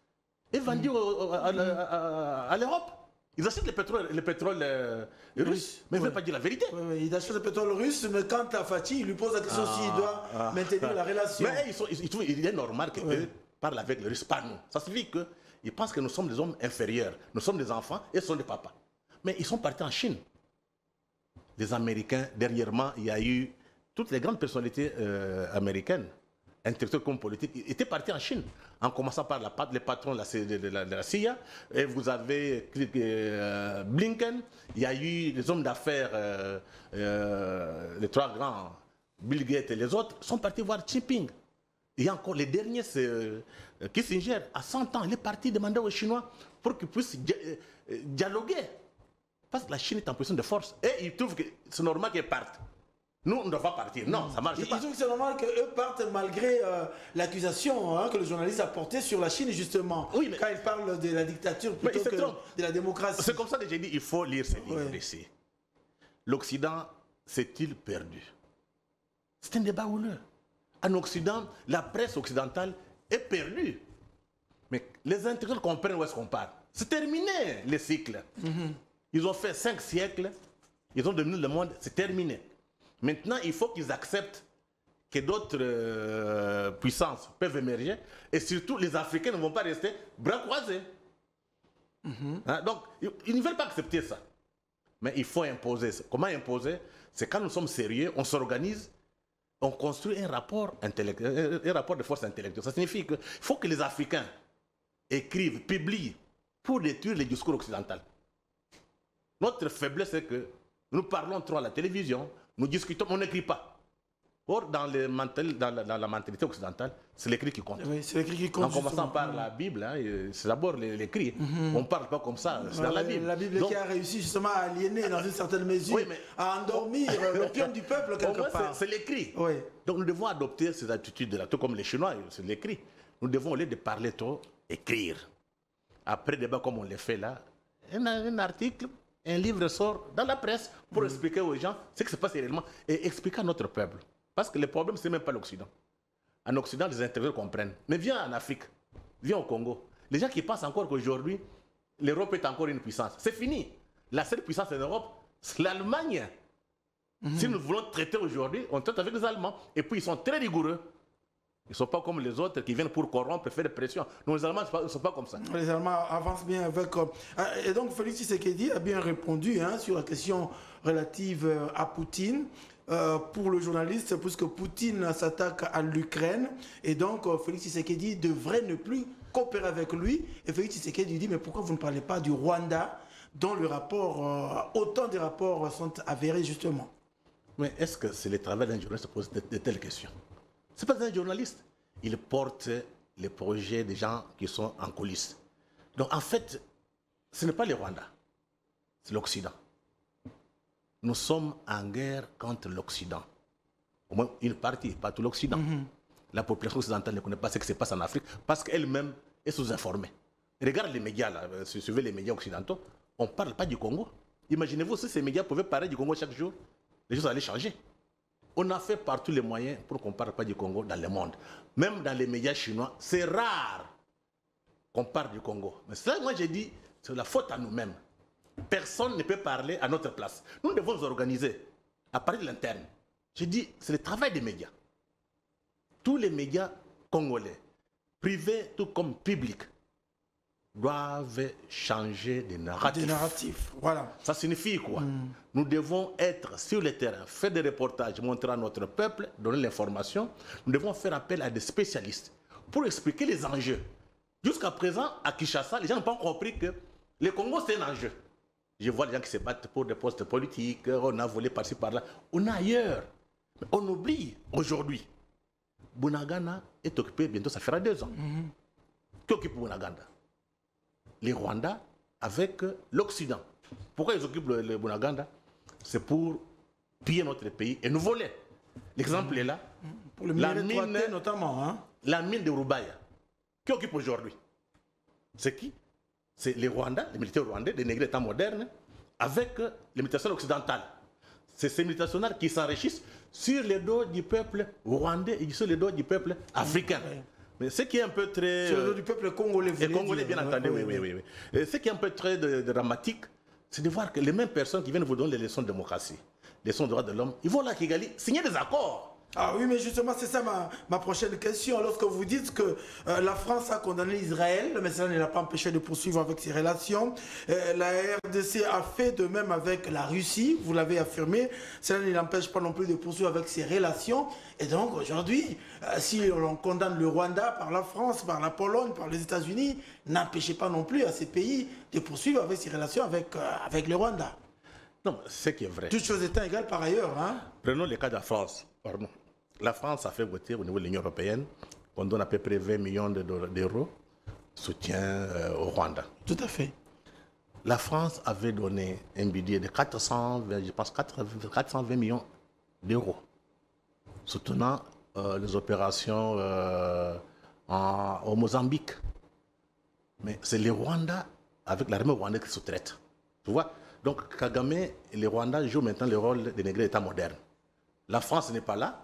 est vendu à l'Europe. Ils achètent le pétrole russe, mais ils ne veulent pas dire la vérité. Oui, ils achètent le pétrole russe, mais quand Fatih, il lui pose la question s'il doit maintenir la relation. Mais il est normal qu'eux parlent avec les Russes, pas nous. Ça signifie qu'ils pensent que nous sommes des hommes inférieurs. Nous sommes des enfants et ils sont des papas. Mais ils sont partis en Chine. Les Américains, dernièrement, il y a eu toutes les grandes personnalités américaines, intellectuels comme politiques, étaient partis en Chine, en commençant par les patrons de la CIA. Et vous avez Blinken, il y a eu les hommes d'affaires, les trois grands, Bill Gates et les autres, sont partis voir Xi Jinping. Il y a encore les derniers, c'est Kissinger, à 100 ans, il est parti demander aux Chinois pour qu'ils puissent dialoguer. Parce que la Chine est en position de force. Et ils trouvent que c'est normal qu'ils partent. Nous, on ne doit pas partir. Non, ça marche pas. Ils trouvent que c'est normal qu'eux partent malgré l'accusation que le journaliste a portée sur la Chine, justement. Oui, mais... Quand il parle de la dictature plutôt que de la démocratie. C'est comme ça que j'ai dit, il faut lire ces livres ici. L'Occident s'est-il perdu? C'est un débat houleux. En Occident, la presse occidentale est perdue. Mais les intellectuels comprennent où est-ce qu'on part. C'est terminé, les cycles. Ils ont fait 5 siècles, ils ont dominé le monde, c'est terminé. Maintenant, il faut qu'ils acceptent que d'autres puissances peuvent émerger. Et surtout, les Africains ne vont pas rester bras croisés. Hein? Donc, ils ne veulent pas accepter ça. Mais il faut imposer. Comment imposer? C'est quand nous sommes sérieux, on s'organise, on construit un rapport de force intellectuelle. Ça signifie qu'il faut que les Africains écrivent, publient pour détruire les discours occidentaux. Notre faiblesse, c'est que nous parlons trop à la télévision, nous discutons, on n'écrit pas. Or, dans la mentalité occidentale, c'est l'écrit qui compte. Oui, c'est l'écrit qui compte. En commençant par la Bible, hein, c'est d'abord l'écrit. On ne parle pas comme ça, c'est dans la Bible. La Bible donc, qui a réussi justement à aliéner dans une certaine mesure, à endormir l'opium du peuple quelque part. C'est l'écrit. Oui. Donc nous devons adopter ces attitudes-là, tout comme les Chinois, c'est l'écrit. Nous devons, au lieu de parler trop, écrire. Après débat comme on le fait là, un article, un livre sort dans la presse pour expliquer aux gens ce qui se passe réellement et expliquer à notre peuple. Parce que le problème, ce n'est même pas l'Occident. En Occident, les intellectuels comprennent. Mais viens en Afrique, vient au Congo. Les gens qui pensent encore qu'aujourd'hui, l'Europe est encore une puissance. C'est fini. La seule puissance en Europe, c'est l'Allemagne. Si nous voulons traiter aujourd'hui, on traite avec les Allemands. Et puis, ils sont très rigoureux. Ils ne sont pas comme les autres qui viennent pour corrompre, faire des pressions. Non, les Allemands ne sont pas comme ça. Les Allemands avancent bien avec... et donc, Félix Tshisekedi a bien répondu sur la question relative à Poutine. Pour le journaliste, puisque Poutine s'attaque à l'Ukraine. Et donc, Félix Tshisekedi devrait ne plus coopérer avec lui. Et Félix Tshisekedi dit, mais pourquoi vous ne parlez pas du Rwanda, dont le rapport, autant des rapports sont avérés, justement? Mais est-ce que c'est le travail d'un journaliste de poser de telles questions? Ce n'est pas un journaliste. Il porte les projets des gens qui sont en coulisses. Donc en fait, ce n'est pas le Rwanda, c'est l'Occident. Nous sommes en guerre contre l'Occident. Au moins une partie, pas tout l'Occident. La population occidentale ne connaît pas ce qui se passe en Afrique parce qu'elle-même est sous-informée. Regarde les médias, là, si vous suivez les médias occidentaux, on ne parle pas du Congo. Imaginez-vous si ces médias pouvaient parler du Congo chaque jour. Les choses allaient changer. On a fait par tous les moyens pour qu'on ne parle pas du Congo dans le monde. Même dans les médias chinois, c'est rare qu'on parle du Congo. Mais ça, moi j'ai dit, c'est la faute à nous-mêmes. Personne ne peut parler à notre place. Nous devons nous organiser à partir de l'interne. J'ai dit, c'est le travail des médias. Tous les médias congolais, privés tout comme publics, doivent changer de narratif. Des narratifs, voilà. Ça signifie quoi? Nous devons être sur le terrain, faire des reportages, montrer à notre peuple, donner l'information. Nous devons faire appel à des spécialistes pour expliquer les enjeux. Jusqu'à présent, à Kinshasa, les gens n'ont pas compris que le Congo, c'est un enjeu. Je vois les gens qui se battent pour des postes politiques, on a volé par-ci, par-là. On est ailleurs. Mais on oublie aujourd'hui. Bunagana est occupé, bientôt ça fera 2 ans. Qui occupe Bunagana? Les Rwandais avec l'Occident. Pourquoi ils occupent le Bunagana? C'est pour piller notre pays et nous voler. L'exemple est là. Pour le mine notamment. La mine de Rubaya. Qui occupe aujourd'hui? C'est qui? C'est les Rwandais, les militaires rwandais, les négriers états modernes, avec les militaires occidentales. C'est ces militaires qui s'enrichissent sur les dos du peuple rwandais et sur les dos du peuple africain. Mais ce qui est un peu très... Sur le dos du peuple congolais. Et congolais, bien entendu, oui. Et ce qui est un peu très dramatique, c'est de voir que les mêmes personnes qui viennent vous donner les leçons de démocratie, les leçons de droits de l'homme, ils vont là à Kigali signer des accords. Ah oui, mais justement, c'est ça ma prochaine question. Lorsque vous dites que la France a condamné Israël, mais cela ne l'a pas empêché de poursuivre avec ses relations. La RDC a fait de même avec la Russie, vous l'avez affirmé. Cela ne l'empêche pas non plus de poursuivre avec ses relations. Et donc aujourd'hui, si l'on condamne le Rwanda par la France, par la Pologne, par les États-Unis, n'empêchez pas non plus à ces pays de poursuivre avec ses relations avec le Rwanda. Non, ce qui est vrai. Toutes choses étant égales par ailleurs. Prenons le cas de la France. Pardon. La France a fait voter au niveau de l'Union européenne, on donne à peu près 20 millions d'euros soutien au Rwanda. Tout à fait. La France avait donné un budget de 420 millions d'euros, soutenant les opérations au Mozambique. Mais c'est les Rwandais, avec l'armée rwandaise qui sous-traite. Tu vois? Donc Kagame et les Rwandais jouent maintenant le rôle des négriers états modernes. La France n'est pas là.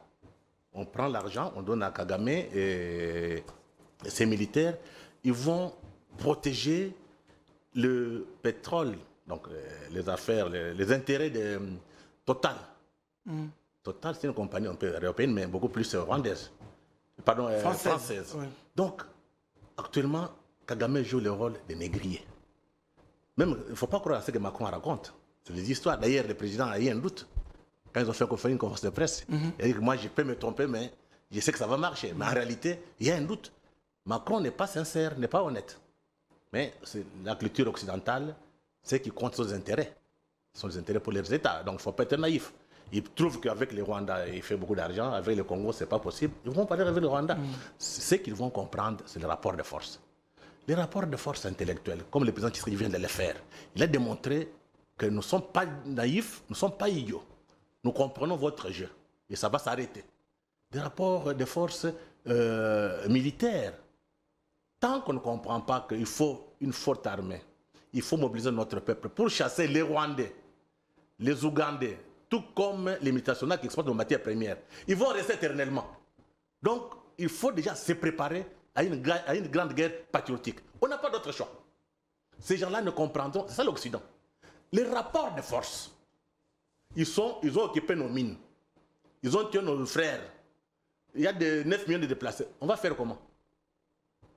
On prend l'argent, on donne à Kagame et ses militaires. Ils vont protéger le pétrole, donc les affaires, les intérêts de Total. Total, c'est une compagnie un peu européenne, mais beaucoup plus rwandaise. Pardon, française. Oui. Donc, actuellement, Kagame joue le rôle des négriers. Même, il ne faut pas croire à ce que Macron raconte. C'est des histoires. D'ailleurs, le président a eu un doute. Quand ils ont fait une conférence de presse, il a dit que moi, je peux me tromper, mais je sais que ça va marcher. Mais en réalité, il y a un doute. Macron n'est pas sincère, n'est pas honnête. Mais c'est la culture occidentale, c'est qui compte ses intérêts. Ce sont les intérêts pour les États. Donc, il ne faut pas être naïf. Ils trouvent qu'avec les Rwandais, il fait beaucoup d'argent. Avec le Congo, ce n'est pas possible. Ils vont parler avec le Rwanda. Ce qu'ils vont comprendre, c'est le rapport de force. Les rapports de force intellectuels, comme le président Tshisekedi vient de le faire, il a démontré que nous ne sommes pas naïfs, nous ne sommes pas idiots. Nous comprenons votre jeu et ça va s'arrêter. Des rapports de force militaires. Tant qu'on ne comprend pas qu'il faut une forte armée, il faut mobiliser notre peuple pour chasser les Rwandais, les Ougandais, tout comme les multinationales qui exportent nos matières premières. Ils vont rester éternellement. Donc, il faut déjà se préparer à une grande guerre patriotique. On n'a pas d'autre choix. Ces gens-là ne comprendront, c'est ça l'Occident. Les rapports de force, ils ont occupé nos mines. Ils ont tué nos frères. Il y a 9 millions de déplacés. On va faire comment?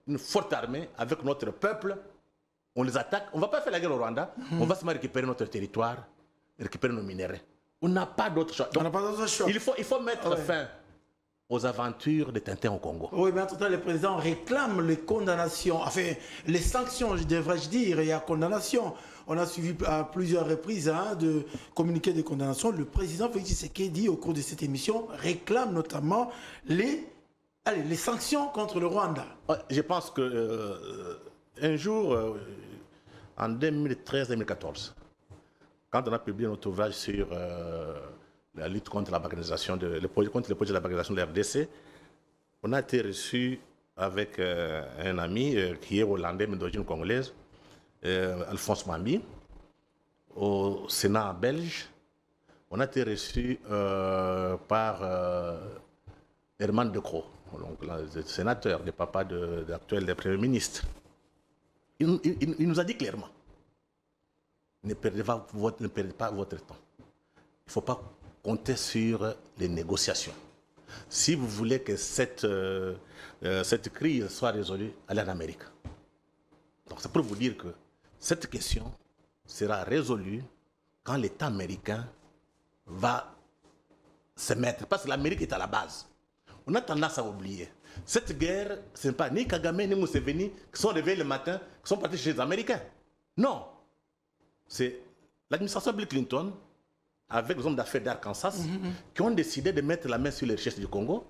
Une forte armée avec notre peuple. On les attaque. On ne va pas faire la guerre au Rwanda. On va seulement récupérer notre territoire, récupérer nos minéraux. On n'a pas d'autre choix. Donc, il faut mettre fin aux aventures de Tintin au Congo. Oui, mais entre-temps, le président réclame les condamnations, enfin, les sanctions, devrais-je dire, il y a condamnation. On a suivi à plusieurs reprises de communiquer des condamnations. Le président Félix Tshisekedi, au cours de cette émission, réclame notamment les sanctions contre le Rwanda. Je pense que un jour, en 2013-2014, quand on a publié notre ouvrage sur la lutte contre la balkanisation, contre le projet de la balkanisation de la RDC, on a été reçu avec un ami qui est hollandais, mais d'origine congolaise, Alphonse Mambi, au Sénat belge. On a été reçu par Herman De Croo, donc le sénateur, le papa actuel du Premier ministre. Il nous a dit clairement, ne perdez pas votre temps. Il ne faut pas compter sur les négociations. Si vous voulez que cette crise soit résolue, allez en Amérique. Donc c'est pour vous dire que cette question sera résolue quand l'État américain va se mettre, parce que l'Amérique est à la base. On a tendance à oublier. Cette guerre, ce n'est pas ni Kagame ni Museveni qui sont réveillés le matin, qui sont partis chez les Américains. Non. C'est l'administration Bill Clinton, avec les hommes d'affaires d'Arkansas, qui ont décidé de mettre la main sur les richesses du Congo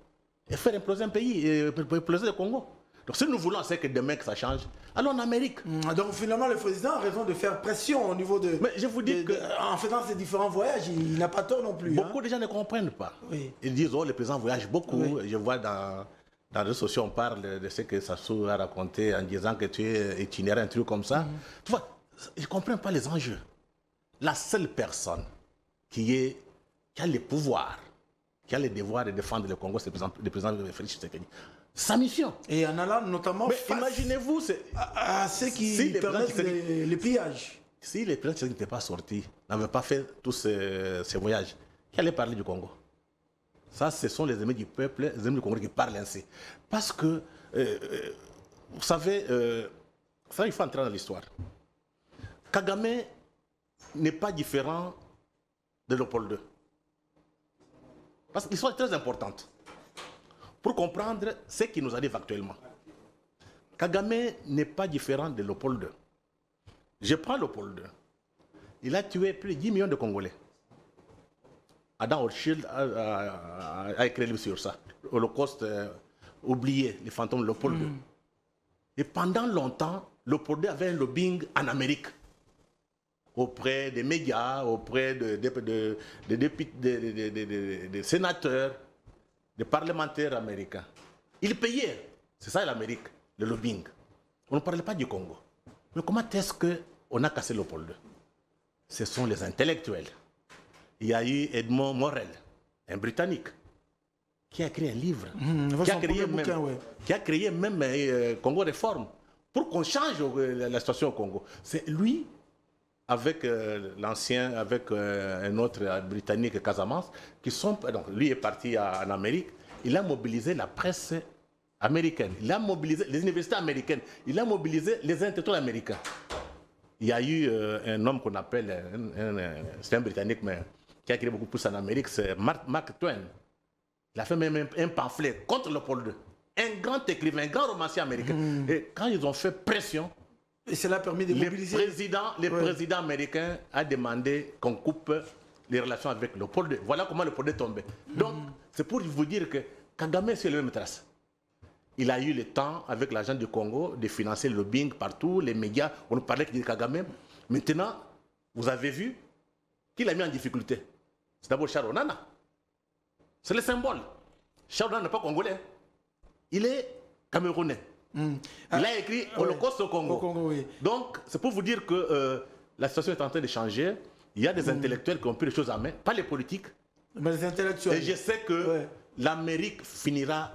et faire imploser un pays, imploser le Congo. Donc si nous voulons, c'est que demain que ça change, allons en Amérique. Donc finalement, le président a raison de faire pression au niveau de... Mais je vous dis en faisant ces différents voyages, il n'a pas tort non plus. Beaucoup de gens ne comprennent pas. Oui. Ils disent, oh, le président voyage beaucoup. Oui. Je vois dans les réseaux sociaux, on parle de ce que Sassou a raconté en disant que tu es itinéraire, un truc comme ça. Tu vois, je ne comprends pas les enjeux. La seule personne qui a le pouvoir, qui a le devoir de défendre le Congo, c'est le président Félix Tshisekedi. Sa mission. Et en allant notamment imaginez-vous à ceux qui permettent les pillages. Si les présidents n'étaient pas sortis, n'avaient pas fait tous ces voyages, qui allait parler du Congo? Ça, ce sont les ennemis du peuple, les ennemis du Congo qui parlent ainsi. Parce que, vous savez, ça, il faut entrer dans l'histoire. Kagame n'est pas différent de Léopold II. Parce qu'ils sont très importantes. Pour comprendre ce qui nous arrive actuellement. Kagame n'est pas différent de Léopold II. Je prends Léopold II. Il a tué plus de 10 millions de Congolais. Adam Rothschild a écrit un livre sur ça. Holocauste oublié, les fantômes de Léopold II. Et pendant longtemps, Léopold II avait un lobbying en Amérique. Auprès des médias, auprès des sénateurs, des parlementaires américains. Ils payaient, c'est ça l'Amérique, le lobbying. On ne parlait pas du Congo. Mais comment est-ce qu'on a cassé Léopold II? Ce sont les intellectuels. Il y a eu Edmond Morel, un Britannique, qui a écrit un livre, qui a créé même Congo Réforme, pour qu'on change la situation au Congo. C'est lui, avec l'ancien, avec un autre Britannique, Casamance, qui sont, donc lui est parti en Amérique, il a mobilisé la presse américaine, il a mobilisé les universités américaines, il a mobilisé les intellectuels américains. Il y a eu un homme qu'on appelle, c'est un Britannique, mais qui a écrit beaucoup plus en Amérique, c'est Mark Twain. Il a fait même un pamphlet contre Léopold II. Un grand écrivain, un grand romancier américain. Et quand ils ont fait pression, et cela a permis de mobiliser. Le président américain a demandé qu'on coupe les relations avec Léopold II. Voilà comment Léopold II est tombé. Donc, c'est pour vous dire que Kagame, c'est le même trace. Il a eu le temps, avec l'argent du Congo, de financer le lobbying partout, les médias. On parlait de Kagame. Maintenant, vous avez vu qui l'a mis en difficulté. C'est d'abord Charles Onana. C'est le symbole. Charles Onana n'est pas congolais. Il est camerounais. Il a écrit Holocauste au Congo. Oui. Donc, c'est pour vous dire que la situation est en train de changer. Il y a des intellectuels qui ont pris les choses en main, pas les politiques. Mais les intellectuels. Et je sais que l'Amérique finira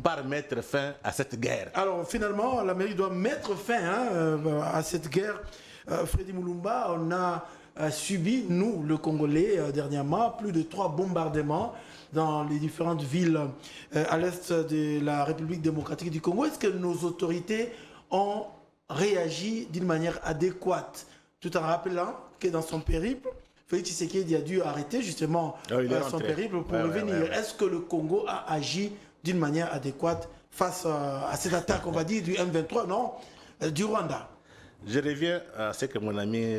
par mettre fin à cette guerre. Alors finalement, l'Amérique doit mettre fin à cette guerre. Freddy Mulumba, on a subi, nous, le Congolais, dernièrement, plus de 3 bombardements dans les différentes villes à l'est de la République démocratique du Congo. Est-ce que nos autorités ont réagi d'une manière adéquate, tout en rappelant que dans son périple, Félix Tshisekedi a dû arrêter justement son périple pour revenir. Est-ce que le Congo a agi d'une manière adéquate face à cette attaque, on va dire, du M23, non, du Rwanda? Je reviens à ce que mon ami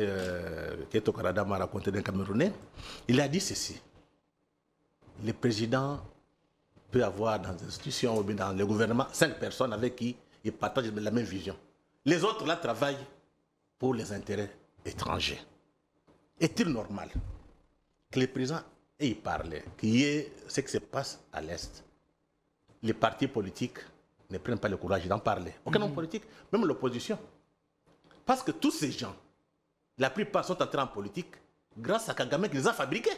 Keto Karada m'a raconté d'un Camerounais. Il a dit ceci. Le président peut avoir dans les institutions ou dans le gouvernement 5 personnes avec qui il partage la même vision. Les autres là travaillent pour les intérêts étrangers. Est-il normal que le président ait parlé, qu'il y ait ce qui se passe à l'Est? Les partis politiques ne prennent pas le courage d'en parler. Aucun homme politique, même l'opposition. Parce que tous ces gens, la plupart sont entrés en politique grâce à Kagame qui les a fabriqués.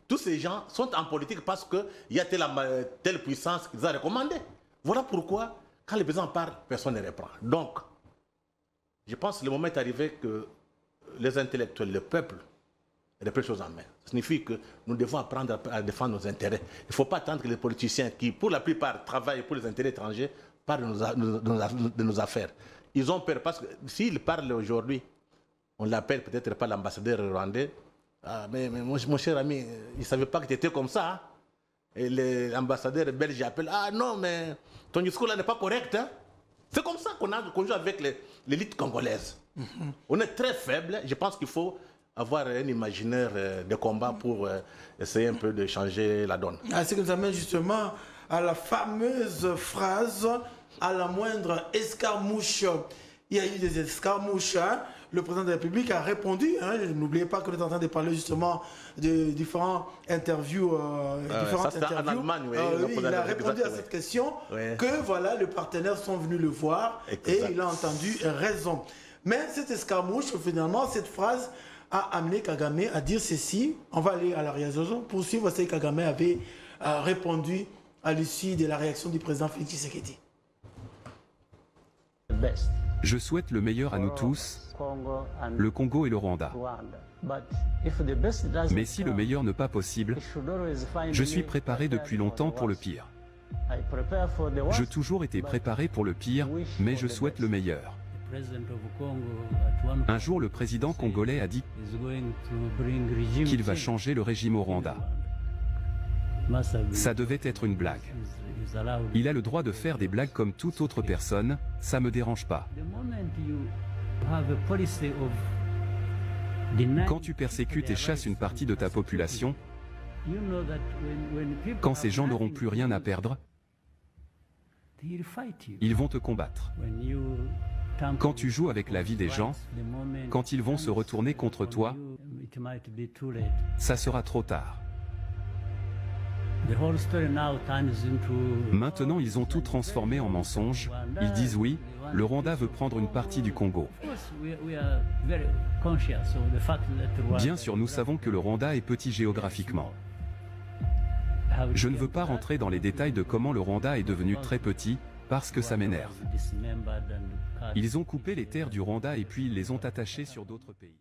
Tous ces gens sont en politique parce qu'il y a telle puissance qu'ils ont recommandée. Voilà pourquoi, quand le président parle, personne ne reprend. Donc, je pense que le moment est arrivé que les intellectuels, le peuple, reprennent les choses en main. Ça signifie que nous devons apprendre à défendre nos intérêts. Il ne faut pas attendre que les politiciens qui, pour la plupart, travaillent pour les intérêts étrangers, parlent de nos affaires. Ils ont peur parce que s'ils parlent aujourd'hui, on l'appelle peut-être pas l'ambassadeur rwandais. Ah, mais mon cher ami, il ne savait pas que tu étais comme ça. Hein? Et l'ambassadeur belge appelle. Ah non, mais ton discours là n'est pas correct. Hein? C'est comme ça qu'on joue avec l'élite congolaise. On est très faible. Je pense qu'il faut avoir un imaginaire de combat pour essayer un peu de changer la donne. Ah, c'est que nous amène justement à la fameuse phrase à la moindre escarmouche. Il y a eu des escarmouches. Hein? Le président de la République a répondu. Hein? N'oubliez pas que nous sommes en train de parler justement de différentes interviews. En Allemagne, oui. Il a répondu à cette question que voilà, les partenaires sont venus le voir et il a entendu raison. Mais cette escarmouche, finalement, cette phrase a amené Kagame à dire ceci. On va aller à la réalisation pour suivre ce que Kagame avait répondu à l'issue de la réaction du président Félix Tshisekedi. Je souhaite le meilleur à nous tous, le Congo et le Rwanda. Mais si le meilleur n'est pas possible, je suis préparé depuis longtemps pour le pire. J'ai toujours été préparé pour le pire, mais je souhaite le meilleur. Un jour, le président congolais a dit qu'il va changer le régime au Rwanda. Ça devait être une blague. Il a le droit de faire des blagues comme toute autre personne, ça me dérange pas. Quand tu persécutes et chasses une partie de ta population, quand ces gens n'auront plus rien à perdre, ils vont te combattre. Quand tu joues avec la vie des gens, quand ils vont se retourner contre toi, ça sera trop tard. Maintenant, ils ont tout transformé en mensonge. Ils disent oui, le Rwanda veut prendre une partie du Congo. Bien sûr, nous savons que le Rwanda est petit géographiquement. Je ne veux pas rentrer dans les détails de comment le Rwanda est devenu très petit, parce que ça m'énerve. Ils ont coupé les terres du Rwanda et puis ils les ont attachées sur d'autres pays.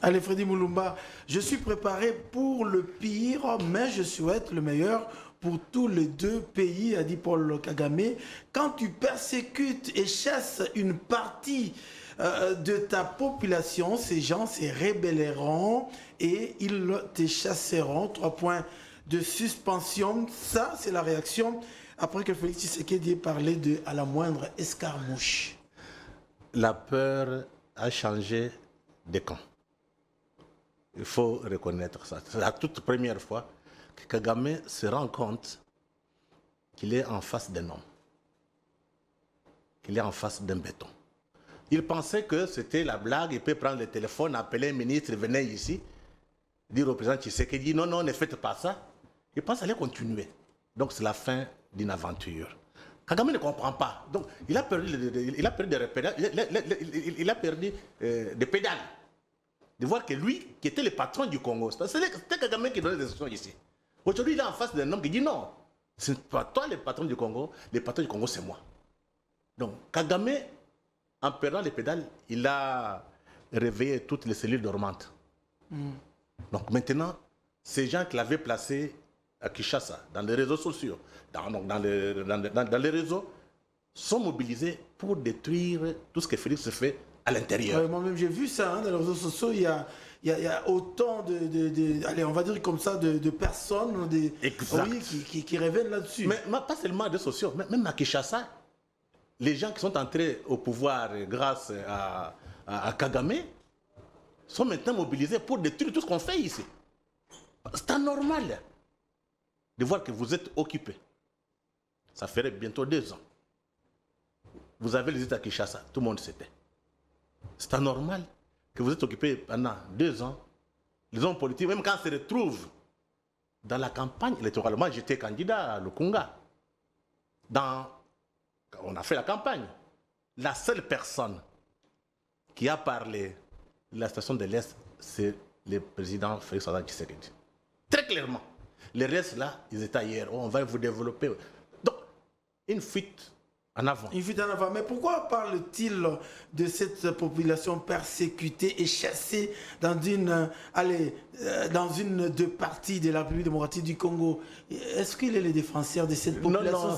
Allez, Freddy Mulumba, je suis préparé pour le pire, mais je souhaite le meilleur pour tous les deux pays, a dit Paul Kagame. Quand tu persécutes et chasses une partie de ta population, ces gens se rébelleront et ils te chasseront. 3 points de suspension. Ça, c'est la réaction après que Félix Tshisekedi ait parlé de à la moindre escarmouche. La peur a changé de camp. Il faut reconnaître ça. C'est la toute première fois que Kagame se rend compte qu'il est en face d'un homme. Qu'il est en face d'un béton. Il pensait que c'était la blague, il peut prendre le téléphone, appeler un ministre, venez ici, dire au président Tshisekedi, non, non, ne faites pas ça. Il pense aller continuer. Donc c'est la fin d'une aventure. Kagame ne comprend pas. Donc il a perdu des pédales. De voir que lui, qui était le patron du Congo, c'était Kagame qui donnait des instructions ici. Aujourd'hui, il est en face d'un homme qui dit non. Ce n'est pas toi le patron du Congo, le patron du Congo, c'est moi. Donc, Kagame, en perdant les pédales, il a réveillé toutes les cellules dormantes. Donc maintenant, ces gens qui l'avaient placé à Kinshasa, dans les réseaux sociaux, dans les réseaux, sont mobilisés pour détruire tout ce que Félix fait à l'intérieur. Moi-même, j'ai vu ça, hein, dans les réseaux sociaux, il y a autant allez, on va dire comme ça, de personnes qui révèlent là-dessus. Mais pas seulement des sociaux, même à Kinshasa, les gens qui sont entrés au pouvoir grâce à Kagame sont maintenant mobilisés pour détruire tout ce qu'on fait ici. C'est anormal de voir que vous êtes occupés. Ça ferait bientôt 2 ans. Vous avez les États à Kinshasa, tout le monde sait. C'est anormal que vous êtes occupés pendant 2 ans. Les hommes politiques, même quand ils se retrouvent dans la campagne électorale, moi j'étais candidat à Lukunga. On a fait la campagne. La seule personne qui a parlé de la station de l'Est, c'est le président Félix Antoine Tshisekedi. Très clairement. Les restes là, ils étaient ailleurs. On va vous développer. Donc, une fuite en avant. Une fuite en avant. Mais pourquoi parle-t-il de cette population persécutée et chassée dans dans une des parties de la République démocratique du Congo? Est-ce qu'il est le défenseur de cette population? Non.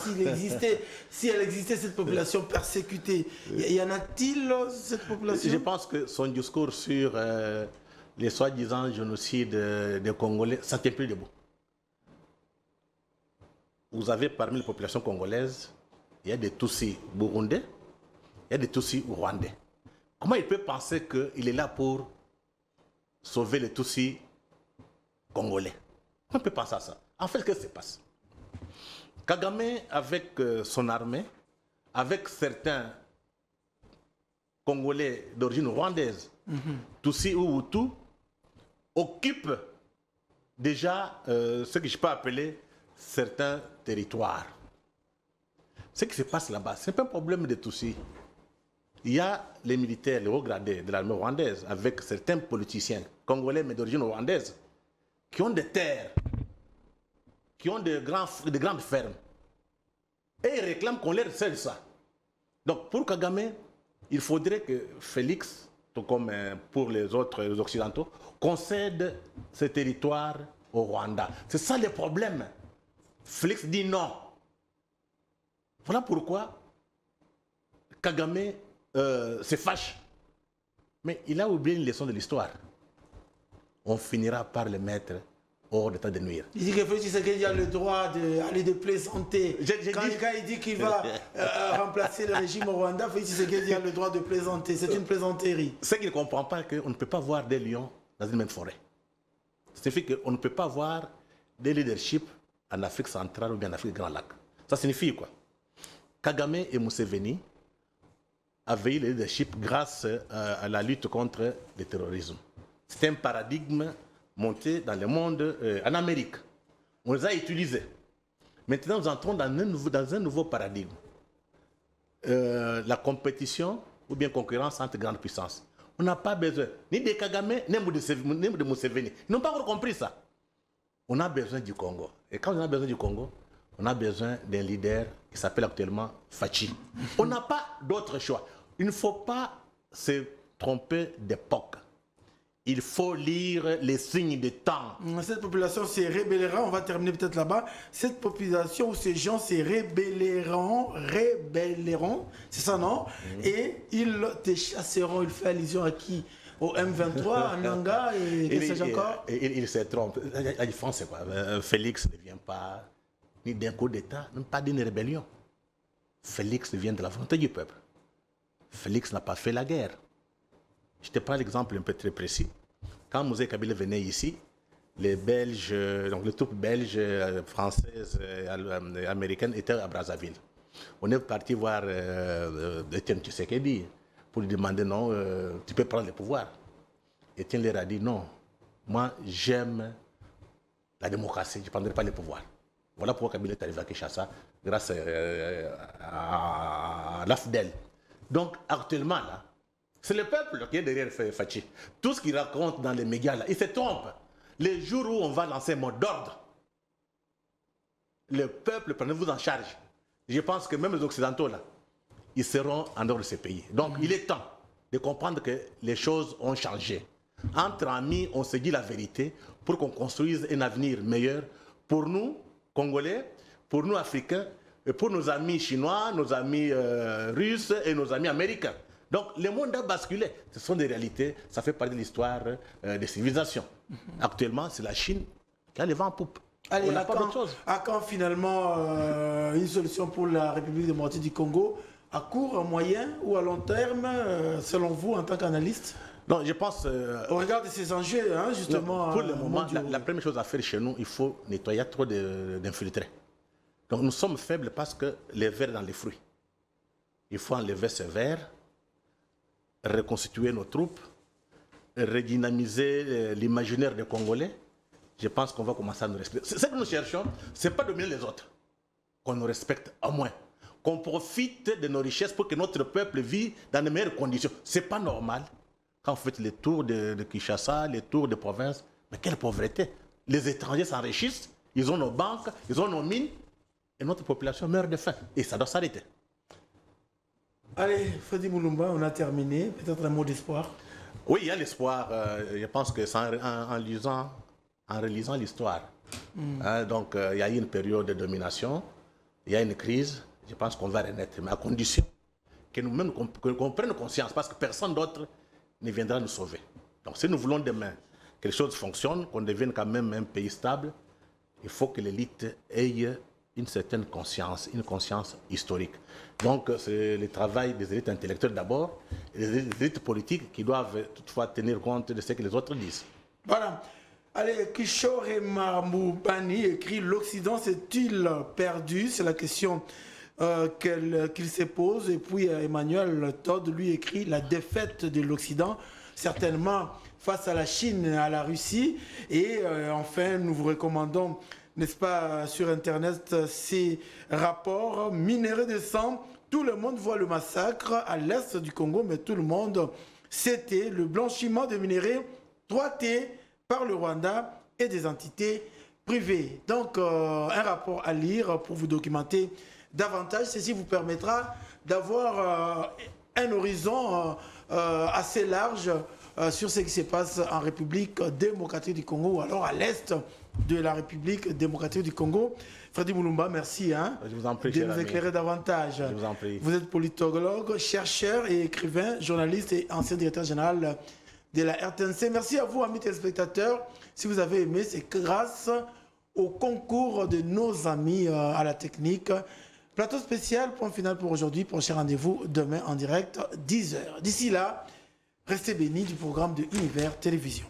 Si elle existait, cette population persécutée, y en a-t-il cette population? Je pense que son discours sur les soi-disant génocides des Congolais, ça ne tient plus debout. Vous avez parmi les populations congolaises, il y a des Tutsis burundais, il y a des Tutsis rwandais. Comment il peut penser qu'il est là pour sauver les Tutsis congolais? On peut penser à ça. En fait, qu'est-ce qui se passe? Kagame, avec son armée, avec certains Congolais d'origine rwandaise, Tutsis ou Hutus, occupe déjà ce que je peux appeler certains territoires. Ce qui se passe là-bas, ce n'est pas un problème de Tutsis. Il y a les militaires, les hauts gradés de l'armée rwandaise, avec certains politiciens congolais mais d'origine rwandaise, qui ont des terres, qui ont de grandes fermes. Et ils réclament qu'on leur cède ça. Donc pour Kagame, il faudrait que Félix, tout comme pour les autres les Occidentaux, concède ces territoires au Rwanda. C'est ça le problème. Félix dit non. Voilà pourquoi Kagame se fâche. Mais il a oublié une leçon de l'histoire. On finira par le mettre hors d'état de nuire. Il dit que Félix Tshisekedi a le droit d'aller de plaisanter. Quand il dit qu'il va remplacer le régime au Rwanda, Félix Tshisekedi a le droit de plaisanter. C'est une plaisanterie. Ce qu'il ne comprend pas, c'est qu'on ne peut pas voir des lions dans une même forêt. Ça signifie qu'on ne peut pas voir des leaderships en Afrique centrale ou bien en Afrique Grand Lac. Ça signifie quoi? Kagame et Museveni avaient eu le leadership grâce à la lutte contre le terrorisme. C'est un paradigme monté dans le monde, en Amérique. On les a utilisés. Maintenant, nous entrons dans un nouveau paradigme. La compétition ou bien concurrence entre grandes puissances. On n'a pas besoin ni de Kagame, ni de Museveni. Ils n'ont pas encore compris ça. On a besoin du Congo. Et quand on a besoin du Congo, on a besoin d'un leader qui s'appelle actuellement Fachi. On n'a pas d'autre choix. Il ne faut pas se tromper d'époque. Il faut lire les signes des temps. Cette population se rébellera, on va terminer peut-être là-bas. Cette population ou ces gens se rébelleront, c'est ça non? Et ils te chasseront, il fait allusion à qui? Au M23, à Nanga et que sais-je encore? Il se trompe. La différence c'est quoi? Félix ne vient pas ni d'un coup d'État, même pas d'une rébellion. Félix vient de la volonté du peuple. Félix n'a pas fait la guerre. Je te prends l'exemple un peu très précis. Quand Mosé Kabila venait ici, les Belges, donc les troupes belges, françaises et américaines étaient à Brazzaville. On est parti voir Etienne Tshisekedi pour lui demander non, tu peux prendre le pouvoir. Etienne leur a dit non, moi j'aime la démocratie, je ne prendrai pas le pouvoir. Voilà pourquoi Kabila est arrivé à Kinshasa grâce à l'AFDEL. Donc actuellement là, c'est le peuple qui est derrière Fachi. Tout ce qu'il raconte dans les médias là, il se trompe. Les jours où on va lancer un mot d'ordre, le peuple, prenez-vous en charge. Je pense que même les Occidentaux, là, ils seront en dehors de ces pays. Donc, il est temps de comprendre que les choses ont changé. Entre amis, on se dit la vérité pour qu'on construise un avenir meilleur pour nous, Congolais, pour nous, Africains, et pour nos amis chinois, nos amis russes et nos amis américains. Donc, le monde a basculé. Ce sont des réalités, ça fait partie de l'histoire des civilisations. Actuellement, c'est la Chine qui a le vent en poupe. Allez, on n'a pas d'autre chose. À quand finalement une solution pour la République démocratique du Congo, à court, à moyen ou à long terme, selon vous, en tant qu'analyste? Non, je pense... Au regard de ces enjeux, hein, justement... Pour le moment, la première chose à faire chez nous, il faut nettoyer trop d'infiltrés. Donc nous sommes faibles parce que les vers dans les fruits. Il faut enlever ces vers, reconstituer nos troupes, redynamiser l'imaginaire des Congolais. Je pense qu'on va commencer à nous respecter. Ce que nous cherchons, ce n'est pas dominer les autres. Qu'on nous respecte au moins. Qu'on profite de nos richesses pour que notre peuple vive dans de meilleures conditions. Ce n'est pas normal. Quand vous faites les tours de Kinshasa, les tours de province, mais quelle pauvreté. Les étrangers s'enrichissent, ils ont nos banques, ils ont nos mines, et notre population meurt de faim. Et ça doit s'arrêter. Allez, Freddy Mulumba, on a terminé. Peut-être un mot d'espoir. Oui, il y a l'espoir. Je pense que c'est en relisant l'histoire. Donc, il y a eu une période de domination, il y a une crise. Je pense qu'on va renaître, mais à condition que nous-mêmes qu'on prenne conscience, parce que personne d'autre ne viendra nous sauver. Donc, si nous voulons demain que les choses fonctionnent, qu'on devienne quand même un pays stable, il faut que l'élite ait une certaine conscience, une conscience historique. Donc, c'est le travail des élites intellectuelles d'abord, et des élites politiques qui doivent toutefois tenir compte de ce que les autres disent. Voilà. Allez, Kishore Mamoubani écrit « L'Occident s'est-il perdu ?» C'est la question qu'il se pose. Et puis Emmanuel Todd, lui, écrit « La défaite de l'Occident, certainement face à la Chine et à la Russie. » Et enfin, nous vous recommandons, n'est-ce pas, sur Internet, ces rapports minéraux de sang. Tout le monde voit le massacre à l'est du Congo, mais tout le monde, c'était le blanchiment de minéraux 3T par le Rwanda et des entités privées. Donc, un rapport à lire pour vous documenter davantage. Ceci vous permettra d'avoir un horizon assez large sur ce qui se passe en République démocratique du Congo ou alors à l'est de la République démocratique du Congo. Freddy Mulumba, merci Je vous en prie, de nous éclairer davantage. Je vous en prie. Vous êtes politologue, chercheur et écrivain, journaliste et ancien directeur général de la RTNC. Merci à vous, amis téléspectateurs. Si vous avez aimé, c'est grâce au concours de nos amis à la technique. Plateau spécial, point final pour aujourd'hui. Prochain rendez-vous demain en direct, 10h. D'ici là, restez bénis du programme de Univers Télévision.